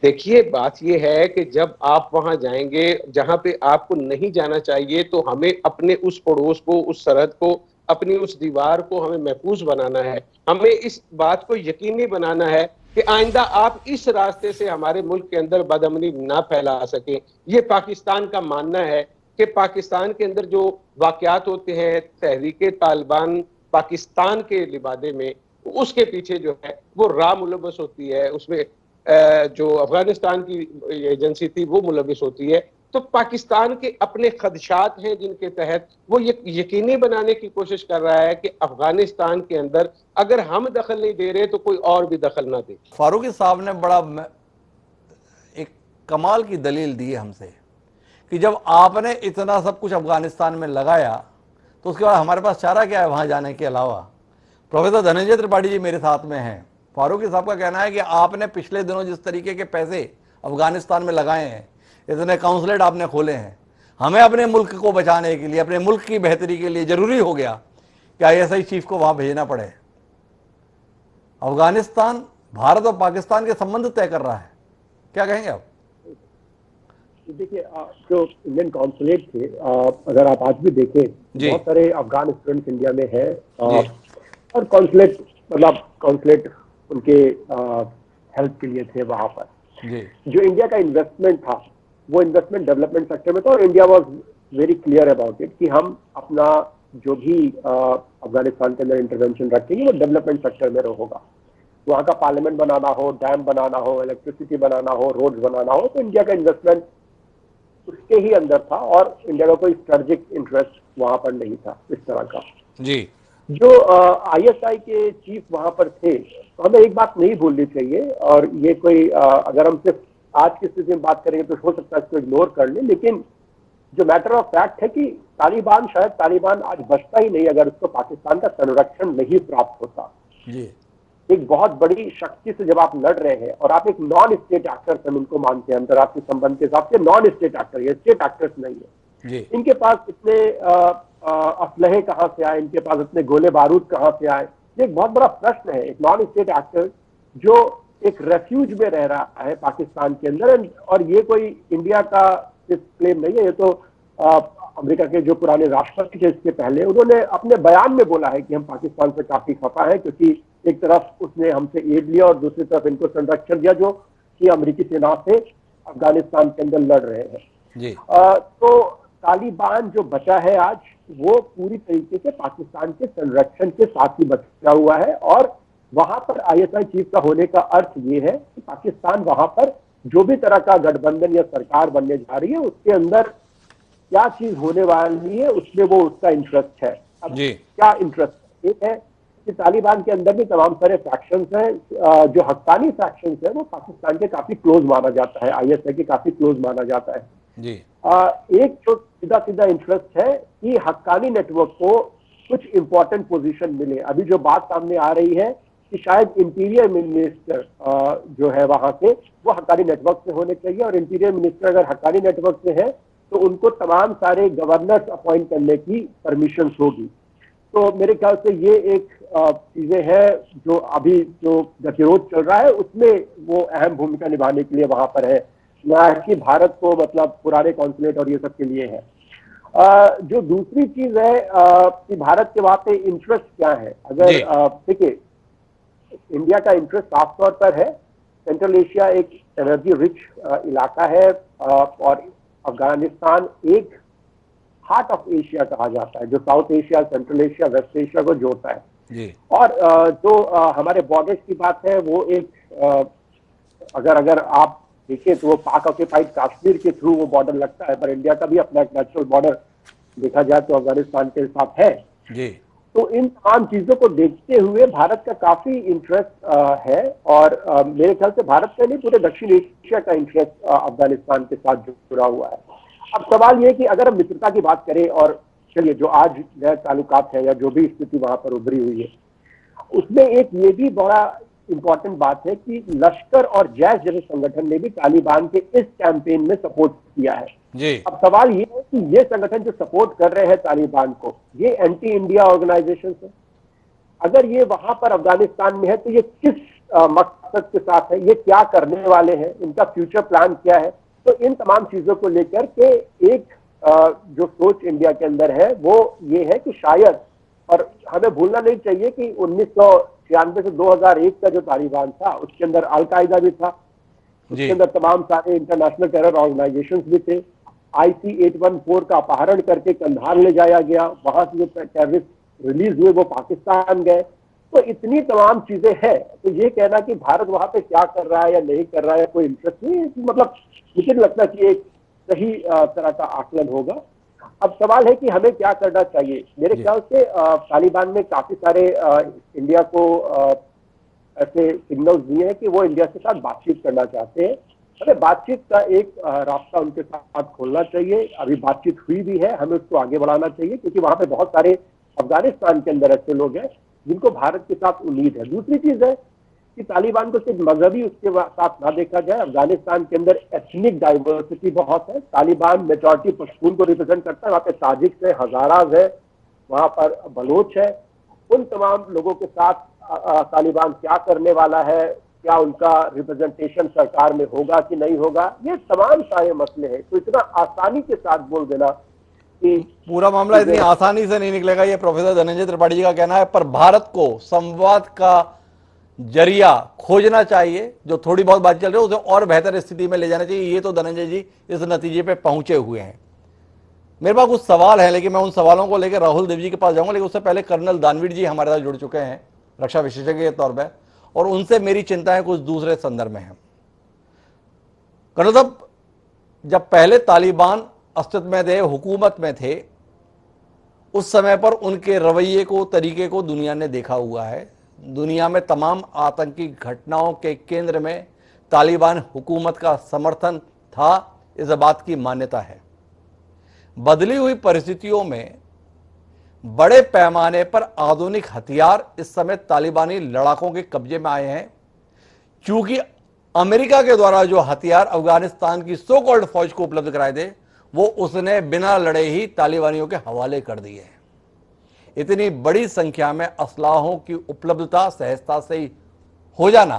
देखिए, बात यह है कि जब आप वहां जाएंगे जहां पे आपको नहीं जाना चाहिए, तो हमें अपने उस पड़ोस को, उस सरहद को, अपनी उस दीवार को हमें महफूज बनाना है। हमें इस बात को यकीनी बनाना है कि आइंदा आप इस रास्ते से हमारे मुल्क के अंदर बदअमनी ना फैला सकें। ये पाकिस्तान का मानना है कि पाकिस्तान के अंदर जो वाकयात होते हैं तहरीक तालिबान पाकिस्तान के लिबादे में, उसके पीछे जो है वो रामुलबस होती है, उसमें जो अफगानिस्तान की एजेंसी थी वो मुलविस होती है, तो पाकिस्तान के अपने खदशात हैं जिनके तहत वो ये यकीनी बनाने की कोशिश कर रहा है कि अफगानिस्तान के अंदर अगर हम दखल नहीं दे रहे तो कोई और भी दखल ना दे। फारूकी साहब ने बड़ा एक कमाल की दलील दी है हमसे कि जब आपने इतना सब कुछ अफगानिस्तान में लगाया तो उसके बाद हमारे पास चारा क्या है वहां जाने के अलावा। प्रोफेसर धनंजय त्रिपाठी जी मेरे साथ में हैं। फारूकी साहब का कहना है कि आपने पिछले दिनों जिस तरीके के पैसे अफगानिस्तान में लगाए हैं, इतने काउंसलेट आपने खोले हैं, हमें अपने मुल्क को बचाने के लिए, अपने मुल्क की बेहतरी के लिए जरूरी हो गया कि ISI चीफ को वहां भेजना पड़े। अफगानिस्तान भारत और पाकिस्तान के संबंध तय कर रहा है, क्या कहेंगे आप? देखिए, जो इंडियन कॉन्सुलेट थे, अगर आप आज भी देखें, बहुत सारे अफगान स्टूडेंट्स इंडिया में हैं, और कॉन्सुलेट मतलब कॉन्सुलेट उनके हेल्प के लिए थे वहां पर। जो इंडिया का इन्वेस्टमेंट था वो इन्वेस्टमेंट डेवलपमेंट सेक्टर में था, और India was very clear about it कि हम अपना जो भी अफगानिस्तान के अंदर इंटरवेंशन रखेंगे वो डेवलपमेंट सेक्टर में होगा। वहाँ का पार्लियामेंट बनाना हो, डैम बनाना हो, इलेक्ट्रिसिटी बनाना हो, रोड्स बनाना हो, तो इंडिया का इन्वेस्टमेंट उसके ही अंदर था, और इंडिया का कोई स्ट्रेटेजिक इंटरेस्ट वहां पर नहीं था इस तरह का। जी। जो ISI के चीफ वहां पर थे, तो हमें एक बात नहीं भूलनी चाहिए, और ये कोई अगर हम सिर्फ आज की स्थिति में बात करेंगे तो हो सकता है इसको इग्नोर कर लें, लेकिन जो मैटर ऑफ फैक्ट है कि तालिबान आज बचता ही नहीं अगर उसको पाकिस्तान का संरक्षण नहीं प्राप्त होता। जी। एक बहुत बड़ी शक्ति से जब आप लड़ रहे हैं, और आप एक नॉन स्टेट एक्टर हम इनको मानते हैं अंतर्राष्ट्रीय संबंध के हिसाब से, नॉन स्टेट एक्टर, ये स्टेट एक्टर्स नहीं है। जी। इनके पास इतने असलहे कहाँ से आए, इनके पास इतने गोले बारूद कहाँ से आए, ये एक बहुत बड़ा प्रश्न है। एक नॉन स्टेट एक्टर जो एक रेफ्यूज में रह रहा है पाकिस्तान के अंदर, और ये कोई इंडिया का सिर्फ क्लेम नहीं है, ये तो अमेरिका के जो पुराने राष्ट्रपति थे इसके पहले, उन्होंने अपने बयान में बोला है कि हम पाकिस्तान से काफी खफा है, क्योंकि एक तरफ उसने हमसे एड लिया और दूसरी तरफ इनको संरक्षण दिया जो कि अमेरिकी सेना से अफगानिस्तान के अंदर लड़ रहे हैं। जी। तो तालिबान जो बचा है आज, वो पूरी तरीके से पाकिस्तान के संरक्षण के साथ ही बचा हुआ है, और वहां पर ISI चीफ का होने का अर्थ ये है कि पाकिस्तान वहां पर जो भी तरह का गठबंधन या सरकार बनने जा रही है उसके अंदर क्या चीज होने वाली है उसमें वो उसका इंटरेस्ट है। अब क्या इंटरेस्ट? एक है कि तालिबान के अंदर भी तमाम सारे फैक्शंस हैं, जो हक्कानी फैक्शंस है वो पाकिस्तान के काफी क्लोज माना जाता है, ISI के काफी क्लोज माना जाता है। जी। एक जो सीधा इंटरेस्ट है कि हक्कानी नेटवर्क को कुछ इंपॉर्टेंट पोजीशन मिले। अभी जो बात सामने आ रही है कि शायद इंटीरियर मिनिस्टर जो है वहां से वो हक्कानी नेटवर्क से होने चाहिए, और इंटीरियर मिनिस्टर अगर हक्कानी नेटवर्क से है तो उनको तमाम सारे गवर्नर्स अपॉइंट करने की परमिशन होगी। तो मेरे ख्याल से ये एक चीजें हैं जो अभी जो गतिरोध चल रहा है उसमें वो अहम भूमिका निभाने के लिए वहां पर है, ना कि भारत को मतलब पुराने कॉन्सुलेट और ये सब के लिए है। जो दूसरी चीज है कि भारत के वहां पे इंटरेस्ट क्या है, अगर देखिए इंडिया का इंटरेस्ट साफ तौर पर है, सेंट्रल एशिया एक एनर्जी रिच इलाका है, और अफगानिस्तान एक हार्ट ऑफ एशिया कहा जाता है, जो South Asia, Central Asia, West Asia को जोड़ता है। जी। और जो हमारे बॉर्डर्स की बात है वो एक अगर आप देखिए तो वो पाक ऑक्यूपाइड कश्मीर के थ्रू वो बॉर्डर लगता है, पर इंडिया का भी अपना एक नेचुरल बॉर्डर देखा जाए तो अफगानिस्तान के साथ है। जी। तो इन तमाम चीजों को देखते हुए भारत का काफी इंटरेस्ट है, और मेरे ख्याल से भारत का नहीं पूरे दक्षिण एशिया का इंटरेस्ट अफगानिस्तान के साथ जुड़ा हुआ है। अब सवाल ये कि अगर हम मित्रता की बात करें, और चलिए जो आज नए ताल्लुकात है या जो भी स्थिति वहां पर उभरी हुई है, उसमें एक ये भी बड़ा इंपॉर्टेंट बात है कि लश्कर और जैश जैसे संगठन ने भी तालिबान के इस कैंपेन में सपोर्ट किया है। जी। अब सवाल ये है कि ये संगठन जो सपोर्ट कर रहे हैं तालिबान को, ये एंटी इंडिया ऑर्गेनाइजेशन है। अगर ये वहां पर अफगानिस्तान में है तो ये किस मकसद के साथ है, ये क्या करने वाले हैं, इनका फ्यूचर प्लान क्या है? तो इन तमाम चीजों को लेकर के एक जो सोच इंडिया के अंदर है वो ये है कि शायद, और हमें भूलना नहीं चाहिए कि 1996 से 2001 का जो तालिबान था उसके अंदर अल-कायदा भी था, उसके अंदर तमाम सारे इंटरनेशनल टेरर ऑर्गेनाइजेशंस भी थे। IC-814 का अपहरण करके कंधार ले जाया गया, वहां से जो टेररिस्ट रिलीज हुए वो पाकिस्तान गए। तो इतनी तमाम चीजें हैं, तो ये कहना कि भारत वहां पे क्या कर रहा है या नहीं कर रहा है कोई इंटरेस्ट नहीं, मतलब मुझे नहीं लगता कि एक सही तरह का आकलन होगा। अब सवाल है कि हमें क्या करना चाहिए। मेरे ख्याल से तालिबान ने काफी सारे इंडिया को ऐसे सिग्नल्स दिए हैं कि वो इंडिया के साथ बातचीत करना चाहते हैं। हमें बातचीत का एक रास्ता उनके साथ खोलना चाहिए। अभी बातचीत हुई भी है, हमें उसको आगे बढ़ाना चाहिए, क्योंकि वहां पे बहुत सारे अफगानिस्तान के अंदर ऐसे लोग हैं जिनको भारत के साथ उम्मीद है। दूसरी चीज है कि तालिबान को सिर्फ मजहबी उसके साथ ना देखा जाए। अफगानिस्तान के अंदर एथनिक डाइवर्सिटी बहुत है। तालिबान मेजॉरिटी पश्तून को रिप्रेजेंट करता है, वहाँ पे ताजिक्स है, हजाराज है, वहां पर बलोच है। उन तमाम लोगों के साथ तालिबान क्या करने वाला है, क्या उनका रिप्रेजेंटेशन सरकार में होगा कि नहीं होगा, ये तमाम सारे मसले हैं। तो इतना आसानी के साथ बोल देना कि पूरा मामला इतनी आसानी से नहीं निकलेगा, ये प्रोफेसर धनंजय त्रिपाठी जी का कहना है। पर भारत को संवाद का जरिया खोजना चाहिए, जो थोड़ी बहुत बात चल रही है उसे और बेहतर स्थिति में ले जाना चाहिए। ये तो धनंजय जी इस नतीजे पे पहुंचे हुए हैं। मेरे पास कुछ सवाल है, लेकिन मैं उन सवालों को लेकर राहुल देव जी के पास जाऊंगा, लेकिन उससे पहले कर्नल दानवीर जी हमारे साथ जुड़ चुके हैं रक्षा विशेषज्ञ के तौर पर, और उनसे मेरी चिंताएं कुछ दूसरे संदर्भ में हैं। कर्नल साहब, जब पहले तालिबान अस्तित्व में थे, हुकूमत में थे, उस समय पर उनके रवैये को, तरीके को दुनिया ने देखा हुआ है। दुनिया में तमाम आतंकी घटनाओं के केंद्र में तालिबान हुकूमत का समर्थन था, इस बात की मान्यता है। बदली हुई परिस्थितियों में बड़े पैमाने पर आधुनिक हथियार इस समय तालिबानी लड़ाकों के कब्जे में आए हैं। चूंकि अमेरिका के द्वारा जो हथियार अफगानिस्तान की सो कॉल्ड फौज को उपलब्ध कराए थे, वो उसने बिना लड़े ही तालिबानियों के हवाले कर दिए हैं। इतनी बड़ी संख्या में असलाहों की उपलब्धता सहजता से ही हो जाना,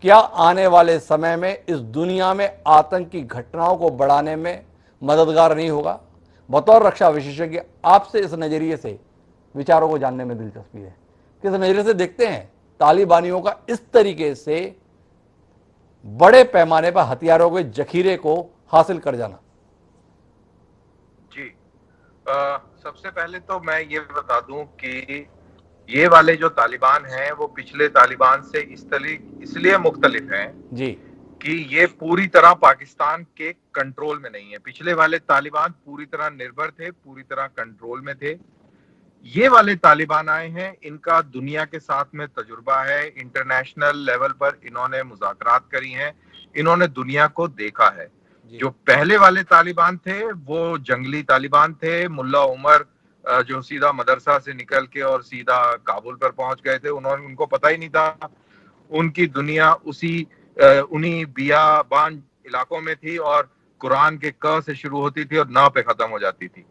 क्या आने वाले समय में इस दुनिया में आतंकी घटनाओं को बढ़ाने में मददगार नहीं होगा? बतौर रक्षा विशेषज्ञ आपसे इस नजरिए से विचारों को जानने में दिलचस्पी है। किस नजरिए से देखते हैं तालिबानियों का इस तरीके से बड़े पैमाने पर हथियारों के जखीरे को हासिल कर जाना? जी, सबसे पहले तो मैं ये बता दूं कि ये वाले जो तालिबान हैं वो पिछले तालिबान से इसलिए मुख्तलिफ हैं जी कि ये पूरी तरह पाकिस्तान के कंट्रोल में नहीं है। पिछले वाले तालिबान पूरी तरह निर्भर थे, पूरी तरह कंट्रोल में थे। ये वाले तालिबान आए हैं, इनका दुनिया के साथ में तजुर्बा है, इंटरनेशनल लेवल पर इन्होंने मुज़ाकरात करी हैं, इन्होंने दुनिया को देखा है। जो पहले वाले तालिबान थे वो जंगली तालिबान थे। मुल्ला उमर जो सीधा मदरसा से निकल के और सीधा काबुल पर पहुंच गए थे, उनको पता ही नहीं था। उनकी दुनिया उन्हीं बियाबान इलाकों में थी और कुरान के क से शुरू होती थी और ना पे खत्म हो जाती थी।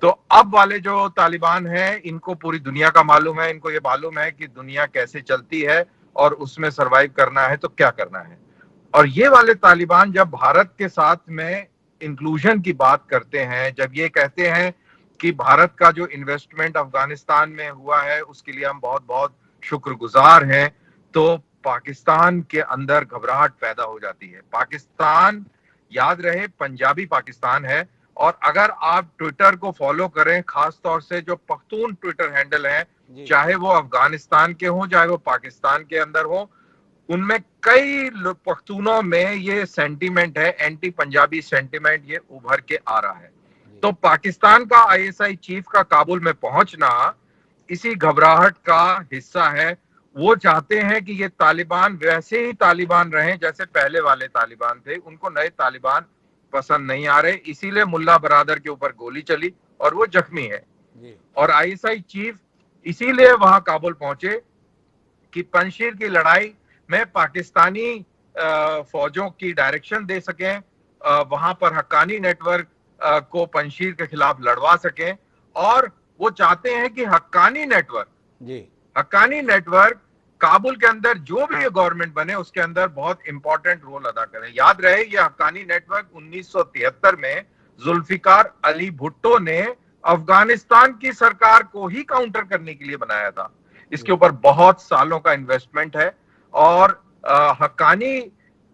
तो अब वाले जो तालिबान हैं, इनको पूरी दुनिया का मालूम है, इनको ये मालूम है कि दुनिया कैसे चलती है और उसमें सरवाइव करना है तो क्या करना है। और ये वाले तालिबान जब भारत के साथ में इंक्लूजन की बात करते हैं, जब ये कहते हैं कि भारत का जो इन्वेस्टमेंट अफगानिस्तान में हुआ है उसके लिए हम बहुत बहुत शुक्रगुजार हैं, तो पाकिस्तान के अंदर घबराहट पैदा हो जाती है। पाकिस्तान, याद रहे, पंजाबी पाकिस्तान है। और अगर आप ट्विटर को फॉलो करें, खास तौर से जो पख्तून ट्विटर हैंडल हैं, चाहे वो अफगानिस्तान के हों चाहे वो पाकिस्तान के अंदर हो, उनमें कई पख्तूनों में ये सेंटीमेंट है, एंटी पंजाबी सेंटीमेंट ये उभर के आ रहा है। तो पाकिस्तान का आईएसआई चीफ का काबुल में पहुंचना इसी घबराहट का हिस्सा है। वो चाहते हैं कि ये तालिबान वैसे ही तालिबान रहें जैसे पहले वाले तालिबान थे। उनको नए तालिबान पसंद नहीं आ रहे, इसीलिए मुल्ला बरादर के ऊपर गोली चली और वो जख्मी है। और आईएसआई चीफ इसीलिए वहां काबुल पहुंचे कि पंजशीर की लड़ाई में पाकिस्तानी फौजों की डायरेक्शन दे सकें, वहां पर हक्कानी नेटवर्क को पंजशीर के खिलाफ लड़वा सकें। और वो चाहते हैं कि हक्कानी नेटवर्क काबुल के अंदर जो भी गवर्नमेंट बने उसके अंदर बहुत इंपॉर्टेंट रोल अदा करें। याद रहे, ये हक्कानी नेटवर्क 1973 में जुल्फिकार अली भुट्टो ने अफगानिस्तान की सरकार को ही काउंटर करने के लिए बनाया था। इसके ऊपर बहुत सालों का इन्वेस्टमेंट है। और हक्कानी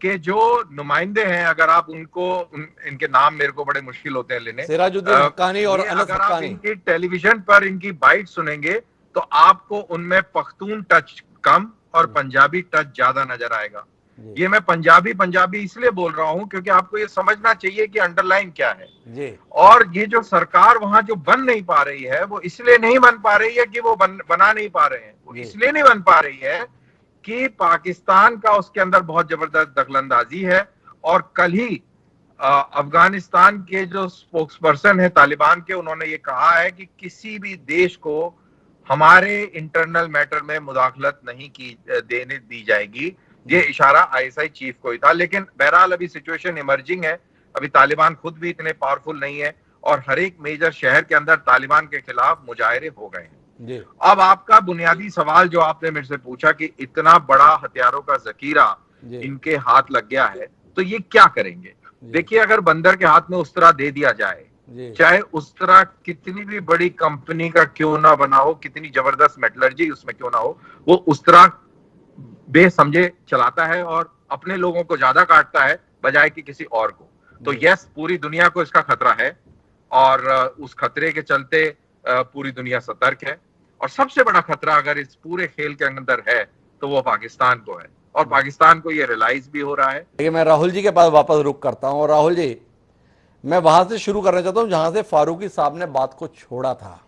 के जो नुमाइंदे हैं, अगर आप इनके नाम मेरे को बड़े मुश्किल होते हैं लेने, सिराजुद्दीन हक्कानी और अनस अगर आप हक्कानी, इनकी टेलीविजन पर इनकी बाइट सुनेंगे तो आपको उनमें पख्तून टच कम और पंजाबी टच ज्यादा नजर आएगा। ये मैं पंजाबी इसलिए बोल रहा हूं क्योंकि आपको ये समझना चाहिए कि अंडरलाइन क्या है जी। और ये जो सरकार वहां जो बन नहीं पा रही है वो इसलिए नहीं बन पा रही है कि वो बना नहीं पा रहे हैं, वो इसलिए नहीं बन पा रही है कि पाकिस्तान का उसके अंदर बहुत जबरदस्त दखलंदाजी है। और कल ही अफगानिस्तान के जो स्पोक्स पर्सन है तालिबान के, उन्होंने ये कहा है कि किसी भी देश को हमारे इंटरनल मैटर में मुदाखलत नहीं की देने दी जाएगी। ये इशारा आईएसआई चीफ को ही था। लेकिन बहरहाल अभी सिचुएशन इमर्जिंग है, अभी तालिबान खुद भी इतने पावरफुल नहीं है और हर एक मेजर शहर के अंदर तालिबान के खिलाफ मुजाहरे हो गए हैं। अब आपका बुनियादी सवाल जो आपने मेरे से पूछा कि इतना बड़ा हथियारों का जखीरा इनके हाथ लग गया है तो ये क्या करेंगे। देखिए, अगर बंदर के हाथ में उस्तरा दे दिया जाए, चाहे उस्तरा कितनी भी बड़ी कंपनी का क्यों ना बना हो, कितनी जबरदस्त मेटलर्जी उसमें क्यों ना हो, वो उस्तरा बेसमझे चलाता है और अपने लोगों को ज्यादा काटता है बजाय कि किसी और को। तो यस, पूरी दुनिया को इसका खतरा है और उस खतरे के चलते पूरी दुनिया सतर्क है। और सबसे बड़ा खतरा अगर इस पूरे खेल के अंदर है तो वो पाकिस्तान को है और पाकिस्तान को ये रियलाइज भी हो रहा है। देखिए, मैं राहुल जी के पास वापस रुक करता हूं और राहुल जी, मैं वहां से शुरू करना चाहता हूं जहां से फारूकी साहब ने बात को छोड़ा था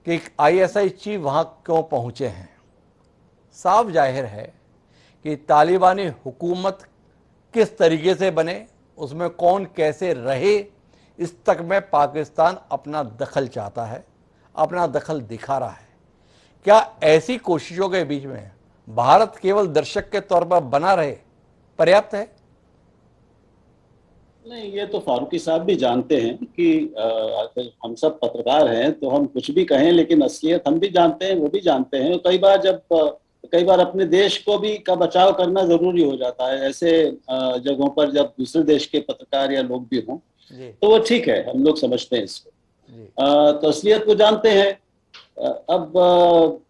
कि आईएसआई चीफ वहां क्यों पहुंचे हैं। साफ जाहिर है कि तालिबानी हुकूमत किस तरीके से बने, उसमें कौन कैसे रहे, इस तक में पाकिस्तान अपना दखल चाहता है, अपना दखल दिखा रहा है। क्या ऐसी कोशिशों के बीच में भारत केवल दर्शक के तौर पर बना रहे पर्याप्त है? नहीं, ये तो फारूकी साहब भी जानते हैं कि हम सब पत्रकार हैं तो हम कुछ भी कहें, लेकिन असलियत हम भी जानते हैं, वो भी जानते हैं। कई बार अपने देश को भी का बचाव करना जरूरी हो जाता है ऐसे जगहों पर, जब दूसरे देश के पत्रकार या लोग भी हों तो वो ठीक है, हम लोग समझते हैं इसको। तो असलियत को जानते हैं। अब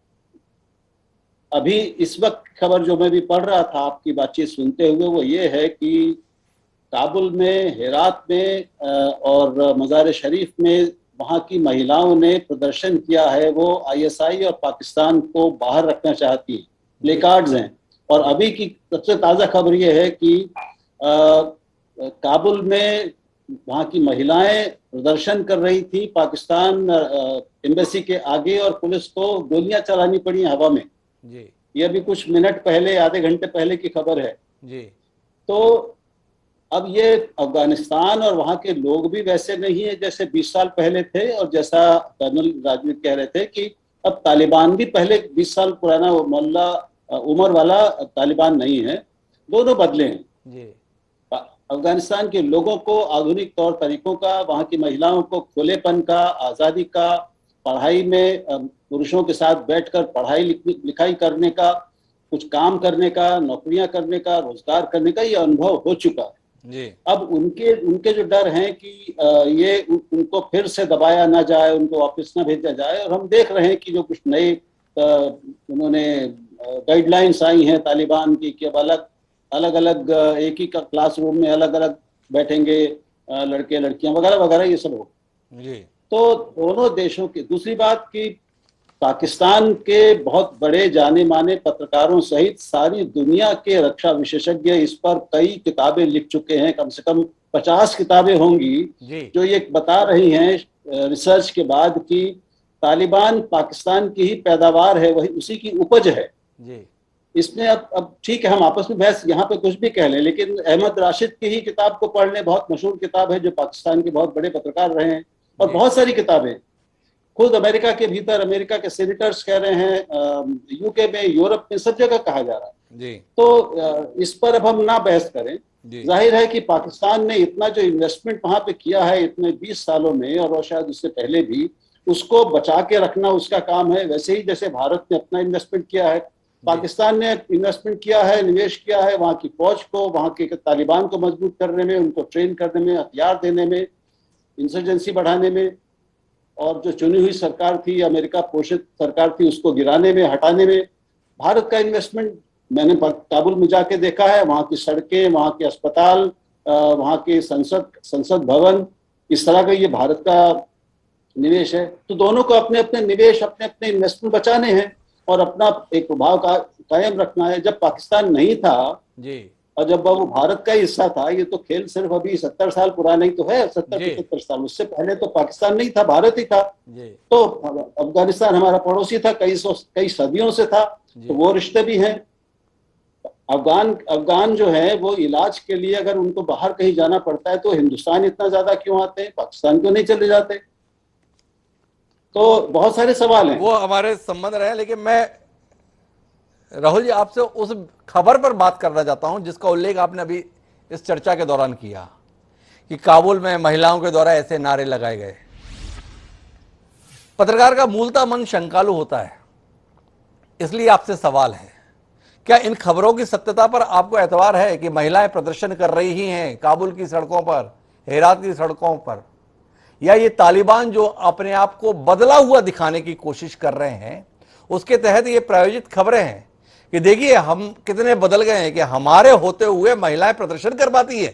अभी इस वक्त खबर जो मैं भी पढ़ रहा था आपकी बातचीत सुनते हुए, वो ये है कि काबुल में, हेरात में और मज़ार शरीफ में वहाँ की महिलाओं ने प्रदर्शन किया है। वो आईएसआई और पाकिस्तान को बाहर रखना चाहती हैं, प्लेकार्ड्स हैं। और अभी की सबसे ताज़ा खबर ये है कि काबुल में वहाँ की महिलाएं प्रदर्शन कर रही थी, पाकिस्तान एम्बेसी के आगे, और पुलिस को गोलियां चलानी पड़ी हवा में। ये अभी कुछ मिनट पहले, आधे घंटे पहले की खबर है जी। तो अब ये अफगानिस्तान और वहाँ के लोग भी वैसे नहीं है जैसे 20 साल पहले थे, और जैसा कर्नल राजवीर कह रहे थे कि अब तालिबान भी पहले 20 साल पुराना मोहल्ला उमर वाला तालिबान नहीं है, दोनों बदले हैं जी। अफगानिस्तान के लोगों को आधुनिक तौर तरीकों का, वहाँ की महिलाओं को खुलेपन का, आज़ादी का, पढ़ाई में पुरुषों के साथ बैठकर पढ़ाई लिखाई करने का, कुछ काम करने का, नौकरियां करने का, रोजगार करने का ये अनुभव हो चुका है जी। अब उनके जो डर हैं कि ये उनको फिर से दबाया ना जाए, उनको वापस ना भेजा जाए। और हम देख रहे हैं कि जो कुछ नए उन्होंने गाइडलाइंस आई हैं तालिबान की कि अब अलग अलग एक ही क्लासरूम में अलग अलग बैठेंगे लड़के लड़कियां वगैरह वगैरह, ये सब हो जी। तो दोनों देशों की, दूसरी बात कि पाकिस्तान के बहुत बड़े जाने माने पत्रकारों सहित सारी दुनिया के रक्षा विशेषज्ञ इस पर कई किताबें लिख चुके हैं, कम से कम 50 किताबें होंगी जो ये बता रही हैं रिसर्च के बाद कि तालिबान पाकिस्तान की ही पैदावार है, वही उसी की उपज है जी। इसमें अब ठीक है, हम आपस में बहस यहाँ पे कुछ भी कह लें, लेकिन अहमद राशिद की ही किताब को पढ़ लें, बहुत मशहूर किताब है, जो पाकिस्तान के बहुत बड़े पत्रकार रहे हैं। और बहुत सारी किताबें खुद अमेरिका के भीतर, अमेरिका के सेनेटर्स कह रहे हैं, यूके में, यूरोप में, सब जगह कहा जा रहा है जी। तो इस पर अब हम ना बहस करें। जाहिर है कि पाकिस्तान ने इतना जो इन्वेस्टमेंट वहां पे किया है इतने 20 सालों में, और शायद उससे पहले भी, उसको बचा के रखना उसका काम है। वैसे ही जैसे भारत ने अपना इन्वेस्टमेंट किया है, पाकिस्तान ने इन्वेस्टमेंट किया है, निवेश किया है वहाँ की फौज को, वहाँ के तालिबान को मजबूत करने में, उनको ट्रेन करने में, हथियार देने में, इंसर्जेंसी बढ़ाने में, और जो चुनी हुई सरकार थी, अमेरिका पोषित सरकार थी, उसको गिराने में, हटाने में। भारत का इन्वेस्टमेंट मैंने काबुल में जाके देखा है, वहाँ की सड़कें, वहाँ के अस्पताल, वहाँ के संसद भवन, इस तरह का ये भारत का निवेश है, तो दोनों को अपने अपने निवेश, अपने अपने इन्वेस्टमेंट बचाने हैं और अपना एक प्रभाव का कायम रखना है। जब पाकिस्तान नहीं था जी और जब वो भारत का हिस्सा था, ये तो खेल सिर्फ अभी 70 साल पुराना ही तो है, 70-75 साल, उससे पहले तो पाकिस्तान नहीं था, भारत ही था। जी तो अफगानिस्तान हमारा पड़ोसी था, कई सदियों से था, तो वो रिश्ते भी हैं। अफगान जो है वो इलाज के लिए अगर उनको बाहर कहीं जाना पड़ता है तो हिंदुस्तान इतना ज्यादा क्यों आते हैं, पाकिस्तान क्यों नहीं चले जाते? तो बहुत सारे सवाल हैं। वो हमारे संबंध रहे, लेकिन मैं राहुल जी आपसे उस खबर पर बात करना चाहता हूं जिसका उल्लेख आपने अभी इस चर्चा के दौरान किया कि काबुल में महिलाओं के द्वारा ऐसे नारे लगाए गए। पत्रकार का मूलतः मन शंकालु होता है, इसलिए आपसे सवाल है, क्या इन खबरों की सत्यता पर आपको एतबार है कि महिलाएं प्रदर्शन कर रही ही हैं काबुल की सड़कों पर, हेरात की सड़कों पर, या ये तालिबान जो अपने आप को बदला हुआ दिखाने की कोशिश कर रहे हैं उसके तहत ये प्रायोजित खबरें हैं कि देखिए हम कितने बदल गए हैं कि हमारे होते हुए महिलाएं प्रदर्शन कर पाती है?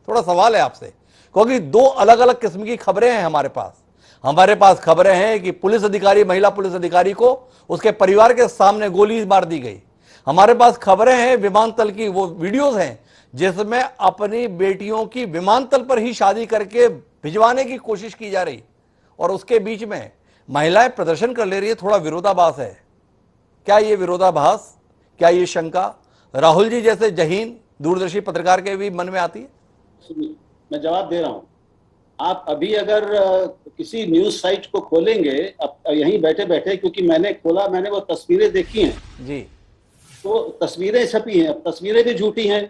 थोड़ा सवाल है आपसे, क्योंकि दो अलग अलग किस्म की खबरें हैं हमारे पास। हमारे पास खबरें हैं कि पुलिस अधिकारी, महिला पुलिस अधिकारी को उसके परिवार के सामने गोली मार दी गई। हमारे पास खबरें हैं विमानतल की, वो वीडियोस हैं जिसमें अपनी बेटियों की विमानतल पर ही शादी करके भिजवाने की कोशिश की जा रही, और उसके बीच में महिलाएं प्रदर्शन कर ले रही है। थोड़ा विरोधाभास है। क्या ये विरोधाभास, क्या ये शंका राहुल जी जैसे जहीन दूरदर्शी पत्रकार के भी मन में आती है? मैं जवाब दे रहा हूं। आप अभी अगर किसी न्यूज साइट को खोलेंगे, अब यहीं बैठे बैठे, क्योंकि मैंने खोला, मैंने वो तस्वीरें देखी हैं जी, तो तस्वीरें छपी हैं, अब तस्वीरें भी झूठी हैं।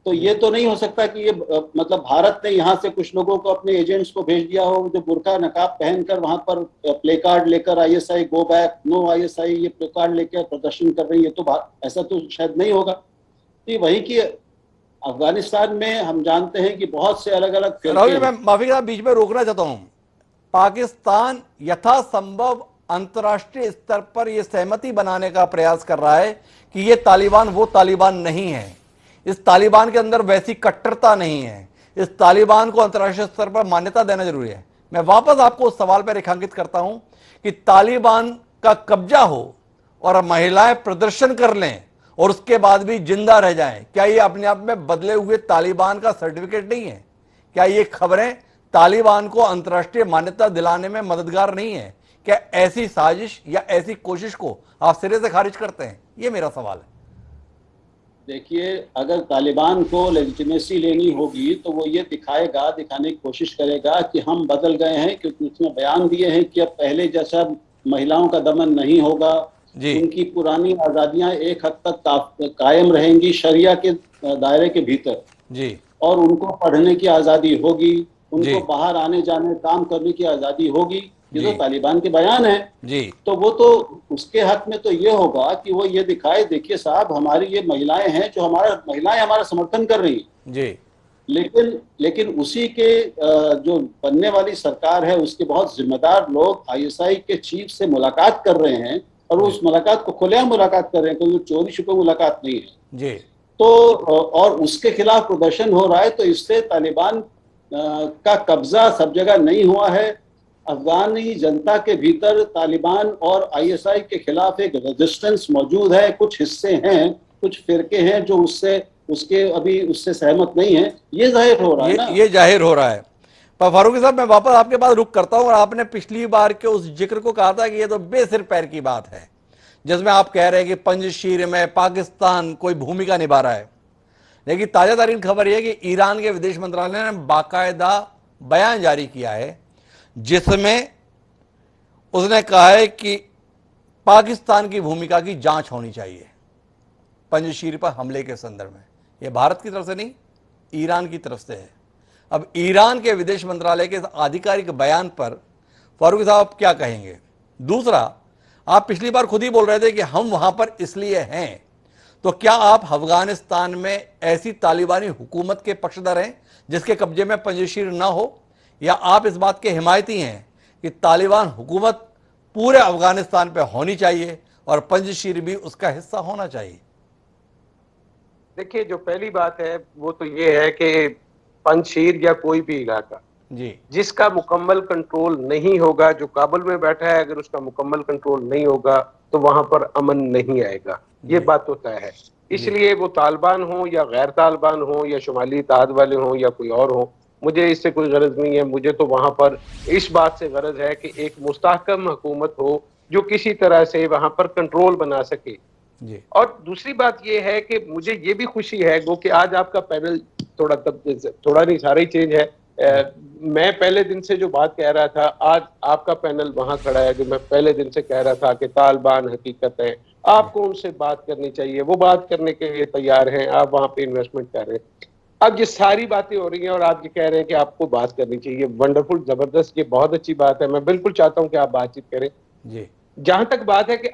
तो ये तो नहीं हो सकता कि ये मतलब भारत ने यहाँ से कुछ लोगों को, अपने एजेंट्स को भेज दिया हो जो बुर्का नकाब पहनकर वहां पर प्ले कार्ड लेकर ISI go back, no ISI, ये प्ले कार्ड लेकर प्रदर्शन कर रही है। तो ऐसा तो शायद नहीं होगा। तो वही की अफगानिस्तान में हम जानते हैं कि बहुत से अलग अलग राहुल जी मैं माफी का बीच में रोकना चाहता हूं। पाकिस्तान यथासंभव अंतर्राष्ट्रीय स्तर पर यह सहमति बनाने का प्रयास कर रहा है कि यह तालिबान वो तालिबान नहीं है, इस तालिबान के अंदर वैसी कट्टरता नहीं है, इस तालिबान को अंतर्राष्ट्रीय स्तर पर मान्यता देना जरूरी है। मैं वापस आपको उस सवाल पर रेखांकित करता हूं कि तालिबान का कब्जा हो और महिलाएं प्रदर्शन कर लें और उसके बाद भी जिंदा रह जाएं, क्या ये अपने आप में बदले हुए तालिबान का सर्टिफिकेट नहीं है? क्या ये खबरें तालिबान को अंतर्राष्ट्रीय मान्यता दिलाने में मददगार नहीं है? क्या ऐसी साजिश या ऐसी कोशिश को आप सिरे से खारिज करते हैं? ये मेरा सवाल है। देखिए, अगर तालिबान को लेजिटिमेसी लेनी होगी तो वो ये दिखाने की कोशिश करेगा कि हम बदल गए हैं, क्योंकि उसने बयान दिए हैं कि अब पहले जैसा महिलाओं का दमन नहीं होगा, उनकी पुरानी आज़ादियां एक हद तक कायम रहेंगी शरिया के दायरे के भीतर जी, और उनको पढ़ने की आज़ादी होगी, उनको बाहर आने जाने काम करने की आज़ादी होगी। ये तो तालिबान के बयान है जी, तो वो तो उसके हक में तो ये होगा कि वो ये दिखाए, देखिए साहब हमारी ये महिलाएं हैं जो महिलाएं हमारा समर्थन कर रही हैं। जी, लेकिन उसी के जो बनने वाली सरकार है उसके बहुत जिम्मेदार लोग आईएसआई के चीफ से मुलाकात कर रहे हैं और उस मुलाकात को खुलेआम मुलाकात कर रहे हैं, कोई चोरी छुपे मुलाकात नहीं है जी। तो और उसके खिलाफ प्रदर्शन हो रहा है। तो इससे तालिबान का कब्जा सब जगह नहीं हुआ है। अफगानी जनता के भीतर तालिबान और आईएसआई के खिलाफ एक रेजिस्टेंस मौजूद है। कुछ हिस्से हैं, कुछ फिरके हैं जो उससे सहमत नहीं है। ये जाहिर हो रहा है ना, ये जाहिर हो रहा है। पर फारूकी साहब मैं वापस आपके पास रुक करता हूं, और आपने पिछली बार के उस जिक्र को कहा था कि ये तो बेसिर पैर की बात है, जिसमें आप कह रहे हैं कि पंजशीर में पाकिस्तान कोई भूमिका निभा रहा है। लेकिन ताजा तरीन खबर यह है कि ईरान के विदेश मंत्रालय ने बाकायदा बयान जारी किया है जिसमें उसने कहा है कि पाकिस्तान की भूमिका की जांच होनी चाहिए पंजशीर पर हमले के संदर्भ में। यह भारत की तरफ से नहीं, ईरान की तरफ से है। अब ईरान के विदेश मंत्रालय के आधिकारिक बयान पर फारूकी साहब आप क्या कहेंगे? दूसरा, आप पिछली बार खुद ही बोल रहे थे कि हम वहां पर इसलिए हैं, तो क्या आप अफगानिस्तान में ऐसी तालिबानी हुकूमत के पक्षधर हैं जिसके कब्जे में पंजशीर ना हो, या आप इस बात के हिमायती हैं कि तालिबान हुकूमत पूरे अफगानिस्तान पे होनी चाहिए और पंजशीर भी उसका हिस्सा होना चाहिए? देखिए, जो पहली बात है वो तो ये है कि पंजशीर या कोई भी इलाका जी जिसका मुकम्मल कंट्रोल नहीं होगा, जो काबुल में बैठा है अगर उसका मुकम्मल कंट्रोल नहीं होगा तो वहां पर अमन नहीं आएगा। ये जी बात तो तय है। इसलिए वो तालिबान हो या गैर तालिबान हो या शुमाली इत्तेहाद वाले हो या कोई और हो, मुझे इससे कोई गरज नहीं है। मुझे तो वहां पर इस बात से गरज है कि एक मुस्तहकम हुकूमत हो जो किसी तरह से वहां पर कंट्रोल बना सके। जी और दूसरी बात यह है कि मुझे ये भी खुशी है गो कि आज आपका पैनल थोड़ा नहीं सारा ही चेंज है। मैं पहले दिन से जो बात कह रहा था, आज आपका पैनल वहां खड़ा है जो मैं पहले दिन से कह रहा था कि तालिबान हकीकत है, आपको उनसे बात करनी चाहिए, वो बात करने के लिए तैयार हैं, आप वहां पे इन्वेस्टमेंट कर रहे हैं। अब ये सारी बातें हो रही हैं और आप ये कह रहे हैं कि आपको बात करनी चाहिए। वंडरफुल, जबरदस्त, ये बहुत अच्छी बात है। मैं बिल्कुल चाहता हूं कि आप बातचीत करें। जी जहां तक बात है कि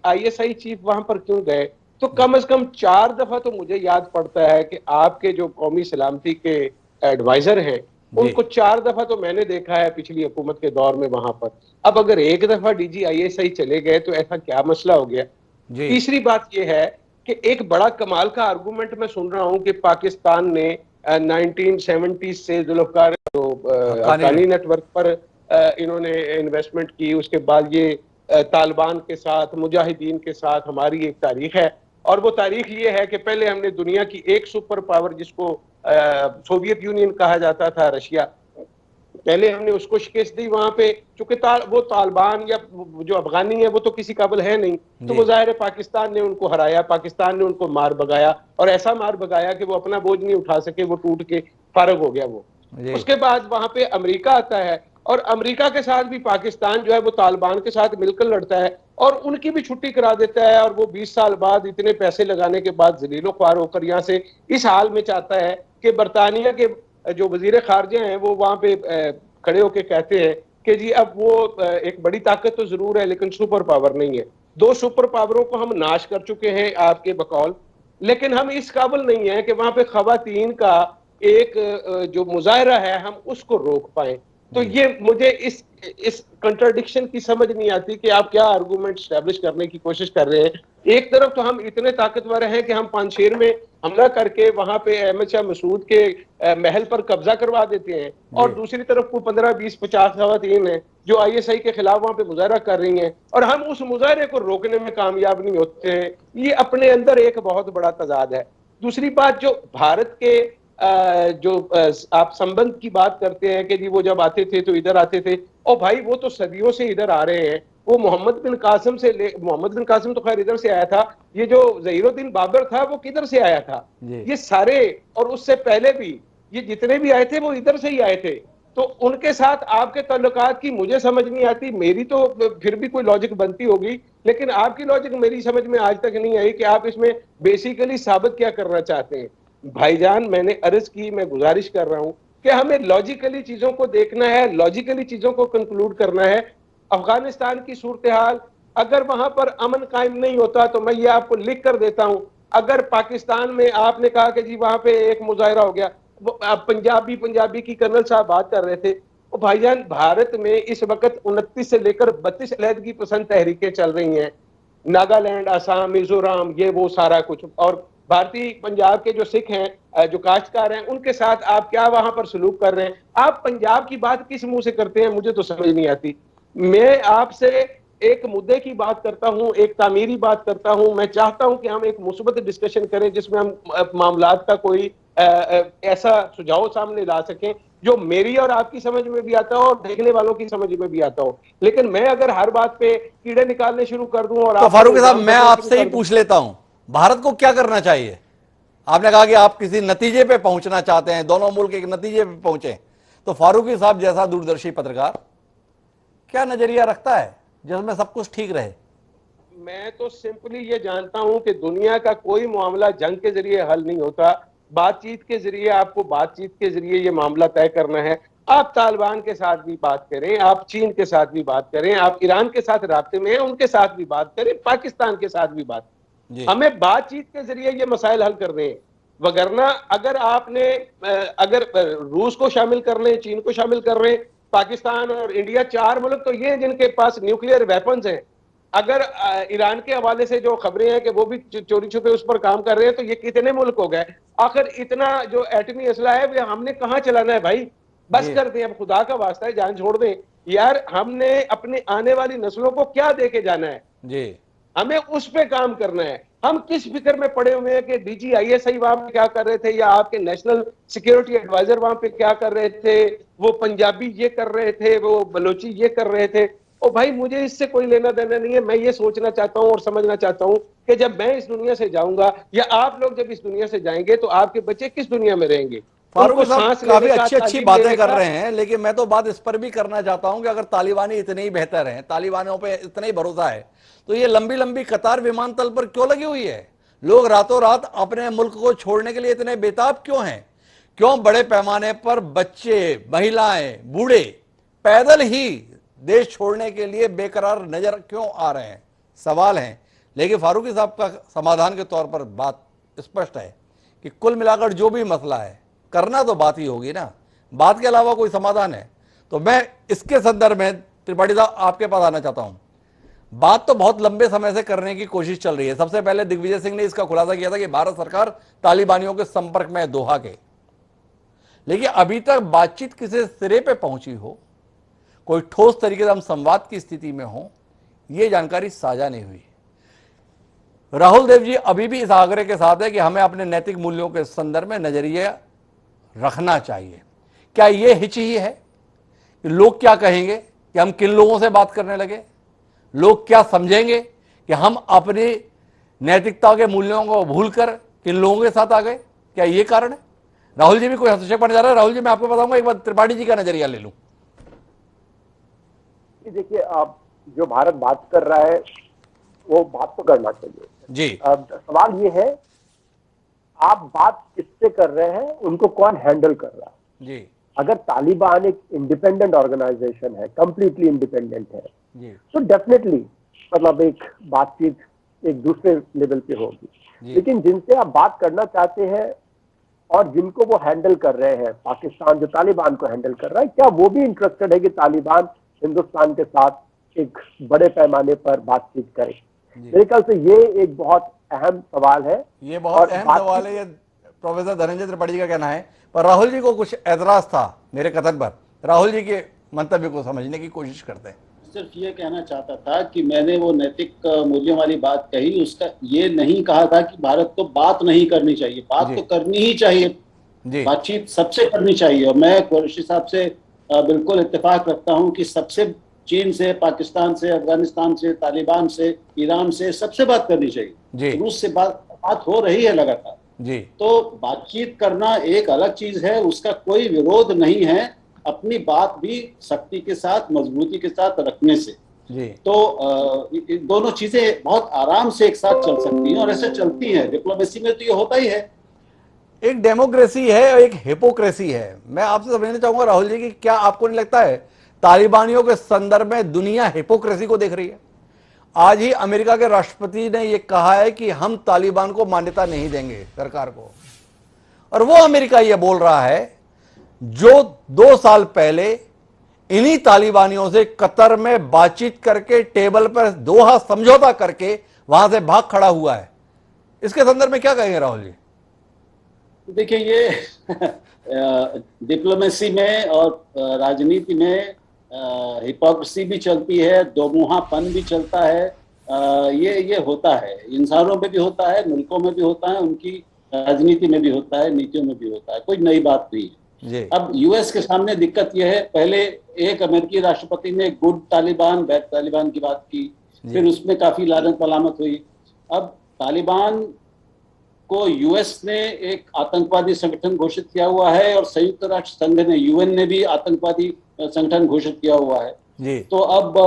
आईएसआई चीफ वहां पर क्यों गए, तो कम से कम 4 दफा तो मुझे याद पड़ता है कि आपके जो कौमी सलामती के एडवाइजर हैं जी उनको 4 दफा तो मैंने देखा है पिछली हुकूमत के दौर में वहां पर। अब अगर एक दफा डीजी आईएसआई चले गए तो ऐसा क्या मसला हो गया। जी तीसरी बात यह है कि एक बड़ा कमाल का आर्गूमेंट मैं सुन रहा हूं कि पाकिस्तान ने 1970 से जुल्फकार जो हक्कानी नेटवर्क पर इन्होंने इन्वेस्टमेंट की, उसके बाद ये तालिबान के साथ, मुजाहिदीन के साथ हमारी एक तारीख है। और वो तारीख ये है कि पहले हमने दुनिया की एक सुपर पावर जिसको सोवियत यूनियन कहा जाता था, रशिया, पहले हमने उसको शिकस्त दी वहां पे। चूंकि वो तालिबान या जो अफगानी है वो तो किसी काबिल है नहीं, तो वो जाहिर है पाकिस्तान ने उनको हराया, पाकिस्तान ने उनको मार भगाया और ऐसा मार भगाया कि वो अपना बोझ नहीं उठा सके, वो टूट के फारग हो गया वो। उसके बाद वहां पे अमेरिका आता है और अमेरिका के साथ भी पाकिस्तान जो है वो तालिबान के साथ मिलकर लड़ता है और उनकी भी छुट्टी करा देता है। और वो 20 साल बाद इतने पैसे लगाने के बाद जलीलो ख्वार होकर यहाँ से इस हाल में चाहता है कि बरतानिया के जो वजीर खारजा हैं वो वहां पे खड़े होके कहते हैं कि जी अब वो एक बड़ी ताकत तो जरूर है लेकिन सुपर पावर नहीं है। 2 सुपर पावरों को हम नाश कर चुके हैं आपके बकौल, लेकिन हम इस काबिल नहीं है कि वहां पे खवातीन का एक जो मुजाहरा है हम उसको रोक पाए। तो ये मुझे इस कंट्राडिक्शन की समझ नहीं आती कि आप क्या आर्गूमेंट स्टैब्लिश करने की कोशिश कर रहे हैं। एक तरफ तो हम इतने ताकतवर हैं कि हम पानशेर में हमला करके वहां पे अहमद शाह मसूद के महल पर कब्जा करवा देते हैं और दूसरी तरफ को 15, 20, 50 खवातीन हैं जो आईएसआई के खिलाफ वहां पे मुजाहरा कर रही हैं और हम उस मुजाहरे को रोकने में कामयाब नहीं होते हैं। ये अपने अंदर एक बहुत बड़ा तजाद है। दूसरी बात, जो भारत के जो आप संबंध की बात करते हैं कि जी वो जब आते थे तो इधर आते थे, और भाई वो तो सदियों से इधर आ रहे हैं। वो मोहम्मद बिन कासिम तो खैर इधर से आया था, ये जो ज़हीरुद्दीन बाबर था वो किधर से आया था, ये सारे, और उससे पहले भी ये जितने भी आए थे वो इधर से ही आए थे। तो उनके साथ आपके ताल्लुकात की मुझे समझ नहीं आती। मेरी तो फिर भी कोई लॉजिक बनती होगी, लेकिन आपकी लॉजिक मेरी समझ में आज तक नहीं आई कि आप इसमें बेसिकली साबित क्या करना चाहते हैं। भाईजान, मैंने अर्ज की, मैं गुजारिश कर रहा हूं कि हमें लॉजिकली चीजों को देखना है, लॉजिकली चीजों को कंक्लूड करना है। अफगानिस्तान की सूरत हाल, अगर वहां पर अमन कायम नहीं होता तो मैं ये आपको लिख कर देता हूं, अगर पाकिस्तान में आपने कहा कि जी वहां पे एक मुजाहरा हो गया, पंजाबी की कर्नल साहब बात कर रहे थे, वो भाईजान भारत में इस वक्त 29 से लेकर 32 अलहदगी पसंद तहरीकें चल रही हैं, नागालैंड, असम, मिजोरम, ये वो सारा कुछ। और भारतीय पंजाब के जो सिख हैं, जो काश्तकार हैं, उनके साथ आप क्या वहां पर सलूक कर रहे हैं। आप पंजाब की बात किस मुंह से करते हैं, मुझे तो समझ नहीं आती। मैं आपसे एक मुद्दे की बात करता हूं, एक तामीरी बात करता हूं। मैं चाहता हूं कि हम एक मुस्बत डिस्कशन करें जिसमें हम मामलात का कोई ऐसा सुझाव सामने ला सकें जो मेरी और आपकी समझ में भी आता हो और देखने वालों की समझ में भी आता हो। लेकिन मैं अगर हर बात पे कीड़े निकालने शुरू कर दूं और तो फारूकी साहब, मैं आपसे ही पूछ लेता हूं, भारत को क्या करना चाहिए? आपने कहा कि आप किसी नतीजे पे पहुंचना चाहते हैं, दोनों मुल्क एक नतीजे पे पहुंचे, तो फारूकी साहब जैसा दूरदर्शी पत्रकार क्या नजरिया रखता है जिसमें सब कुछ ठीक रहे? मैं तो सिंपली ये जानता हूं कि दुनिया का कोई मामला जंग के जरिए हल नहीं होता, बातचीत के जरिए, आपको बातचीत के जरिए ये मामला तय करना है। आप तालिबान के साथ भी बात करें, आप चीन के साथ भी बात करें, आप ईरान के साथ राब्ते में हैं उनके साथ भी बात करें, पाकिस्तान के साथ भी बात करें। हमें बातचीत के जरिए ये मसाइल हल करने हैं। वगरना अगर आपने अगर रूस को शामिल कर लें, चीन को शामिल कर लें, पाकिस्तान और इंडिया, 4 मुल्क तो ये जिनके पास न्यूक्लियर वेपन्स हैं। अगर ईरान के हवाले से जो खबरें हैं कि वो भी चोरी छुपे उस पर काम कर रहे हैं, तो ये कितने मुल्क हो गए? आखिर इतना जो एटमी असला है वो हमने कहां चलाना है भाई? बस जी। कर दें, अब खुदा का वास्ता है जान छोड़ दें यार। हमने अपने आने वाली नस्लों को क्या दे के जाना है, जी। हमें उस पे काम करना है। हम किस फिक्र में पड़े हुए हैं कि डीजी आईएसआई वहां पे क्या कर रहे थे, या आपके नेशनल सिक्योरिटी एडवाइजर वहां पे क्या कर रहे थे, वो पंजाबी ये कर रहे थे, वो बलोची ये कर रहे थे। ओ भाई, मुझे इससे कोई लेना देना नहीं है। मैं ये सोचना चाहता हूं और समझना चाहता हूं कि जब मैं इस दुनिया से जाऊंगा, या आप लोग जब इस दुनिया से जाएंगे, तो आपके बच्चे किस दुनिया में रहेंगे। फारूकी उनको साहब सांस काफी लेने का, अच्छी अच्छी तालीम बातें लेने कर का। रहे हैं, लेकिन मैं तो बात इस पर भी करना चाहता हूं कि अगर तालिबानी इतने ही बेहतर हैं, तालिबानियों पे इतना ही भरोसा है, तो ये लंबी लंबी कतार विमानतल पर क्यों लगी हुई है? लोग रातों रात अपने मुल्क को छोड़ने के लिए इतने बेताब क्यों हैं? क्यों बड़े पैमाने पर बच्चे, महिलाएं, बूढ़े पैदल ही देश छोड़ने के लिए बेकरार नजर क्यों आ रहे हैं? सवाल हैं। लेकिन फारूकी साहब का समाधान के तौर पर बात स्पष्ट है कि कुल मिलाकर जो भी मसला है, करना तो बात ही होगी ना, बात के अलावा कोई समाधान है? तो मैं इसके संदर्भ में त्रिपाठी साहब आपके पास आना चाहता हूं। बात तो बहुत लंबे समय से करने की कोशिश चल रही है। सबसे पहले दिग्विजय सिंह ने इसका खुलासा किया था कि भारत सरकार तालिबानियों के संपर्क में है दोहा के, लेकिन अभी तक बातचीत किसी सिरे पे पहुंची हो, कोई ठोस तरीके से हम संवाद की स्थिति में हो, यह जानकारी साझा नहीं हुई। राहुल देव जी अभी भी इस आग्रह के साथ है कि हमें अपने नैतिक मूल्यों के संदर्भ में नजरिया रखना चाहिए। क्या यह हिच ही है कि लोग क्या कहेंगे कि हम किन लोगों से बात करने लगे? लोग क्या समझेंगे कि हम अपनी नैतिकता के मूल्यों को भूलकर किन लोगों के साथ आ गए? क्या यह कारण है? राहुल जी भी कोई हस्तक्षेप करने जा रहा है? राहुल जी, मैं आपको बताऊंगा, एक बार त्रिपाठी जी का नजरिया ले लूं। देखिए, आप जो भारत बात कर रहा है वो बात तो करना चाहिए जी। अब सवाल ये है, आप बात किससे कर रहे हैं, उनको कौन हैंडल कर रहा है। जी। अगर तालिबान एक इंडिपेंडेंट ऑर्गेनाइजेशन है, कंप्लीटली इंडिपेंडेंट है, जी। तो डेफिनेटली मतलब एक बातचीत एक दूसरे लेवल पे होगी। लेकिन जिनसे आप बात करना चाहते हैं और जिनको वो हैंडल कर रहे हैं, पाकिस्तान जो तालिबान को हैंडल कर रहा है, क्या वो भी इंटरेस्टेड है कि तालिबान हिंदुस्तान के साथ एक बड़े पैमाने पर बातचीत करे? मेरे ख्याल से ये एक बहुत अहम सवाल है। ये बहुत अहम सवाल है। ये प्रोफेसर धनंजय त्रिपाठी जी का कहना है, पर राहुल जी को कुछ एतराज था मेरे कथन पर। राहुल जी के मंतव्य को समझने की कोशिश करते हैं। सिर्फ ये कहना चाहता था कि मैंने वो नैतिक मूल्यों वाली बात कही, उसका ये नहीं कहा था कि भारत को बात नहीं करनी चाहिए। बात तो करनी ही चाहिए, बातचीत सबसे करनी चाहिए। और मैं कुरैशी साहब से बिल्कुल इत्तेफाक रखता हूं कि सबसे, चीन से, पाकिस्तान से, अफगानिस्तान से, तालिबान से, ईरान से, सबसे बात करनी चाहिए। रूस से बात हो रही है लगातार जी। तो बातचीत करना एक अलग चीज है, उसका कोई विरोध नहीं है, अपनी बात भी सख्ती के साथ, मजबूती के साथ रखने से जी। तो दोनों चीजें बहुत आराम से एक साथ चल सकती हैं, और ऐसे चलती हैं। डिप्लोमेसी में तो ये होता ही है। एक डेमोक्रेसी है और एक हिपोक्रेसी है। मैं आपसे समझना चाहूंगा राहुल जी कि क्या आपको नहीं लगता है तालिबानियों के संदर्भ में दुनिया हिपोक्रेसी को देख रही है? आज ही अमेरिका के राष्ट्रपति ने यह कहा है कि हम तालिबान को मान्यता नहीं देंगे, सरकार को। और वो अमेरिका यह बोल रहा है जो 2 साल पहले इन्हीं तालिबानियों से कतर में बातचीत करके टेबल पर दोहा समझौता करके वहां से भाग खड़ा हुआ है। इसके संदर्भ में क्या कहेंगे राहुल जी? देखिए, ये डिप्लोमेसी में और राजनीति में हिपोक्रेसी भी चलती है, दोमुहापन भी चलता है। ये होता है, इंसानों में भी होता है, मुल्कों में भी होता है, उनकी राजनीति में भी होता है, नीतियों में भी होता है। कोई नई बात नहीं है। अब यूएस के सामने दिक्कत यह है, पहले एक अमेरिकी राष्ट्रपति ने गुड तालिबान, बैड तालिबान की बात की, फिर उसमें काफी लानत मलामत हुई। अब तालिबान को यूएस ने एक आतंकवादी संगठन घोषित किया हुआ है, और संयुक्त राष्ट्र संघ ने, यूएन ने भी आतंकवादी संगठन घोषित किया हुआ है जी। तो अब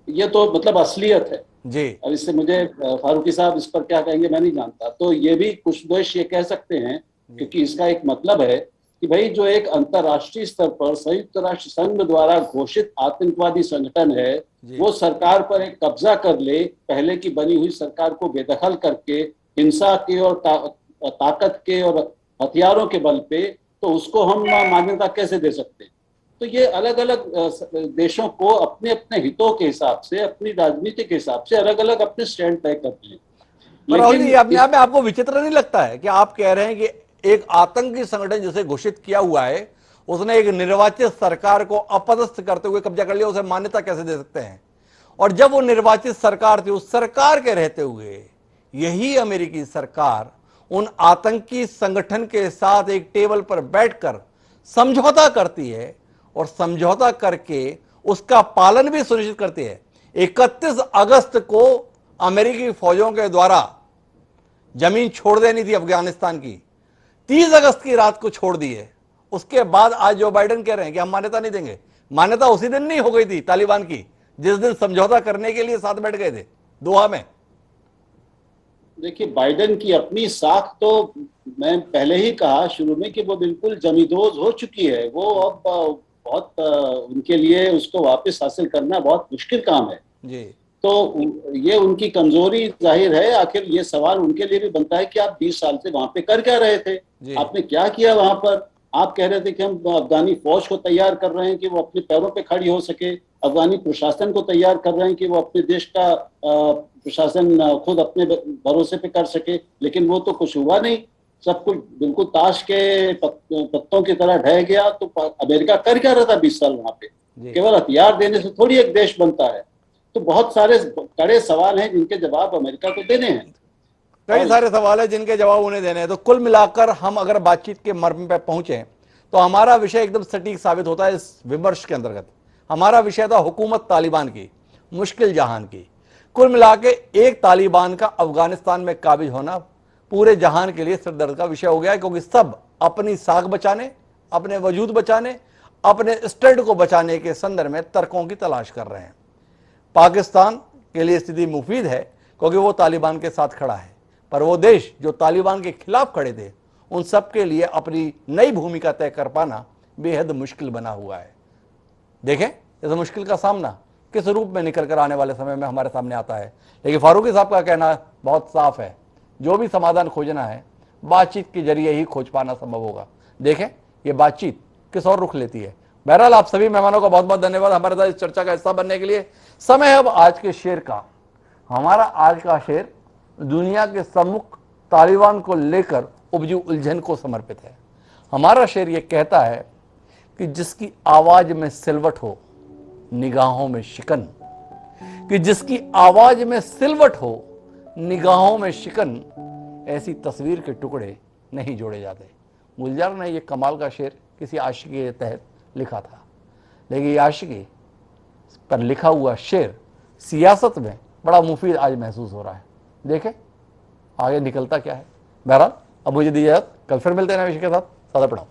ये तो मतलब असलियत है जी। अब इससे मुझे फारूकी साहब इस पर क्या कहेंगे मैं नहीं जानता। तो ये भी कुछ दोष ये कह सकते हैं, क्योंकि इसका एक मतलब है कि भाई जो एक अंतर्राष्ट्रीय स्तर पर संयुक्त राष्ट्र संघ द्वारा घोषित आतंकवादी संगठन है, वो सरकार पर एक कब्जा कर ले, पहले की बनी हुई सरकार को बेदखल करके हिंसा के और ताकत के और हथियारों के बल पे, तो उसको हम मान्यता कैसे दे सकते हैं? तो ये अलग अलग देशों को अपने अपने हितों के हिसाब से, अपनी राजनीति के हिसाब से अलग अलग अपने स्टैंड तय करते हैं। लेकिन अपने आप में आपको विचित्र नहीं लगता है कि आप कह रहे हैं कि एक आतंकी संगठन जिसे घोषित किया हुआ है उसने एक निर्वाचित सरकार को अपदस्थ करते हुए कब्जा कर लिया, उसे मान्यता कैसे दे सकते हैं? और जब वो निर्वाचित सरकार थी, उस सरकार के रहते हुए यही अमेरिकी सरकार उन आतंकी संगठन के साथ एक टेबल पर बैठकर समझौता करती है और समझौता करके उसका पालन भी सुनिश्चित करती है। 31 अगस्त को अमेरिकी फौजों के द्वारा जमीन छोड़ देनी थी अफगानिस्तान की, 30 अगस्त की रात को छोड़ दी है। उसके बाद आज जो बाइडेन कह रहे हैं कि हम मान्यता नहीं देंगे। मान्यता उसी दिन नहीं हो गई थी तालिबान की, जिस दिन समझौता करने के लिए साथ बैठ गए थे दोहा में। देखिए, बाइडेन की अपनी साख तो मैं पहले ही कहा शुरू में कि वो बिल्कुल जमींदोज हो चुकी है। वो अब बहुत उनके लिए उसको वापस हासिल करना बहुत मुश्किल काम है जी। तो ये उनकी कमजोरी जाहिर है। आखिर ये सवाल उनके लिए भी बनता है कि आप 20 साल से वहां पे कर क्या रहे थे, आपने क्या किया वहां पर? आप कह रहे थे कि हम अफगानी फौज को तैयार कर रहे हैं कि वो अपने पैरों पे खड़ी हो सके, अफगानी प्रशासन को तैयार कर रहे हैं कि वो अपने देश का प्रशासन खुद अपने भरोसे पे कर सके, लेकिन वो तो कुछ हुआ नहीं। सब कुछ बिल्कुल ताश के पत्तों की तरह ढह गया। तो अमेरिका कर क्या रहा था 20 साल वहां पे? केवल हथियार देने से थोड़ी एक देश बनता है। तो बहुत सारे कड़े सवाल हैं जिनके जवाब अमेरिका को देने हैं। कई सारे सवाल है जिनके जवाब उन्हें देने हैं। तो कुल मिलाकर हम अगर बातचीत के मर्म पे पहुंचे तो हमारा विषय एकदम सटीक साबित होता है इस विमर्श के अंतर्गत। हमारा विषय था हुकूमत तालिबान की, मुश्किल जहान की। कुल मिला के एक तालिबान का अफगानिस्तान में काबिज होना पूरे जहान के लिए सिरदर्द का विषय हो गया है, क्योंकि सब अपनी साख बचाने, अपने वजूद बचाने, अपने स्टैंड को बचाने के संदर्भ में तर्कों की तलाश कर रहे हैं। पाकिस्तान के लिए स्थिति मुफीद है क्योंकि वो तालिबान के साथ खड़ा है, पर वो देश जो तालिबान के खिलाफ खड़े थे उन सब के लिए अपनी नई भूमिका तय कर पाना बेहद मुश्किल बना हुआ है। देखें इस मुश्किल का सामना किस रूप में निकल कर आने वाले समय में हमारे सामने आता है। लेकिन फारूकी साहब का कहना बहुत साफ है, जो भी समाधान खोजना है बातचीत के जरिए ही खोज पाना संभव होगा। देखें ये बातचीत किस और रुख लेती है। बहरहाल आप सभी मेहमानों का बहुत बहुत धन्यवाद हमारे साथ इस चर्चा का हिस्सा बनने के लिए। समय है अब आज के शेर का। हमारा आज का शेर दुनिया के सम्मुख तालिबान को लेकर उपजी उलझन को समर्पित है। हमारा शेर ये कहता है कि जिसकी आवाज में सिलवट हो निगाहों में शिकन, कि जिसकी आवाज में सिलवट हो निगाहों में शिकन, ऐसी तस्वीर के टुकड़े नहीं जोड़े जाते। गुलजार ने यह कमाल का शेर किसी आशिकी के तहत लिखा था, लेकिन ये आशिकी पर लिखा हुआ शेर सियासत में बड़ा मुफीद आज महसूस हो रहा है। देखें आगे निकलता क्या है। बहरहाल अब मुझे दीजिए, कल फिर मिलते हैं नए विषय के साथ। सादा पढ़ाओ।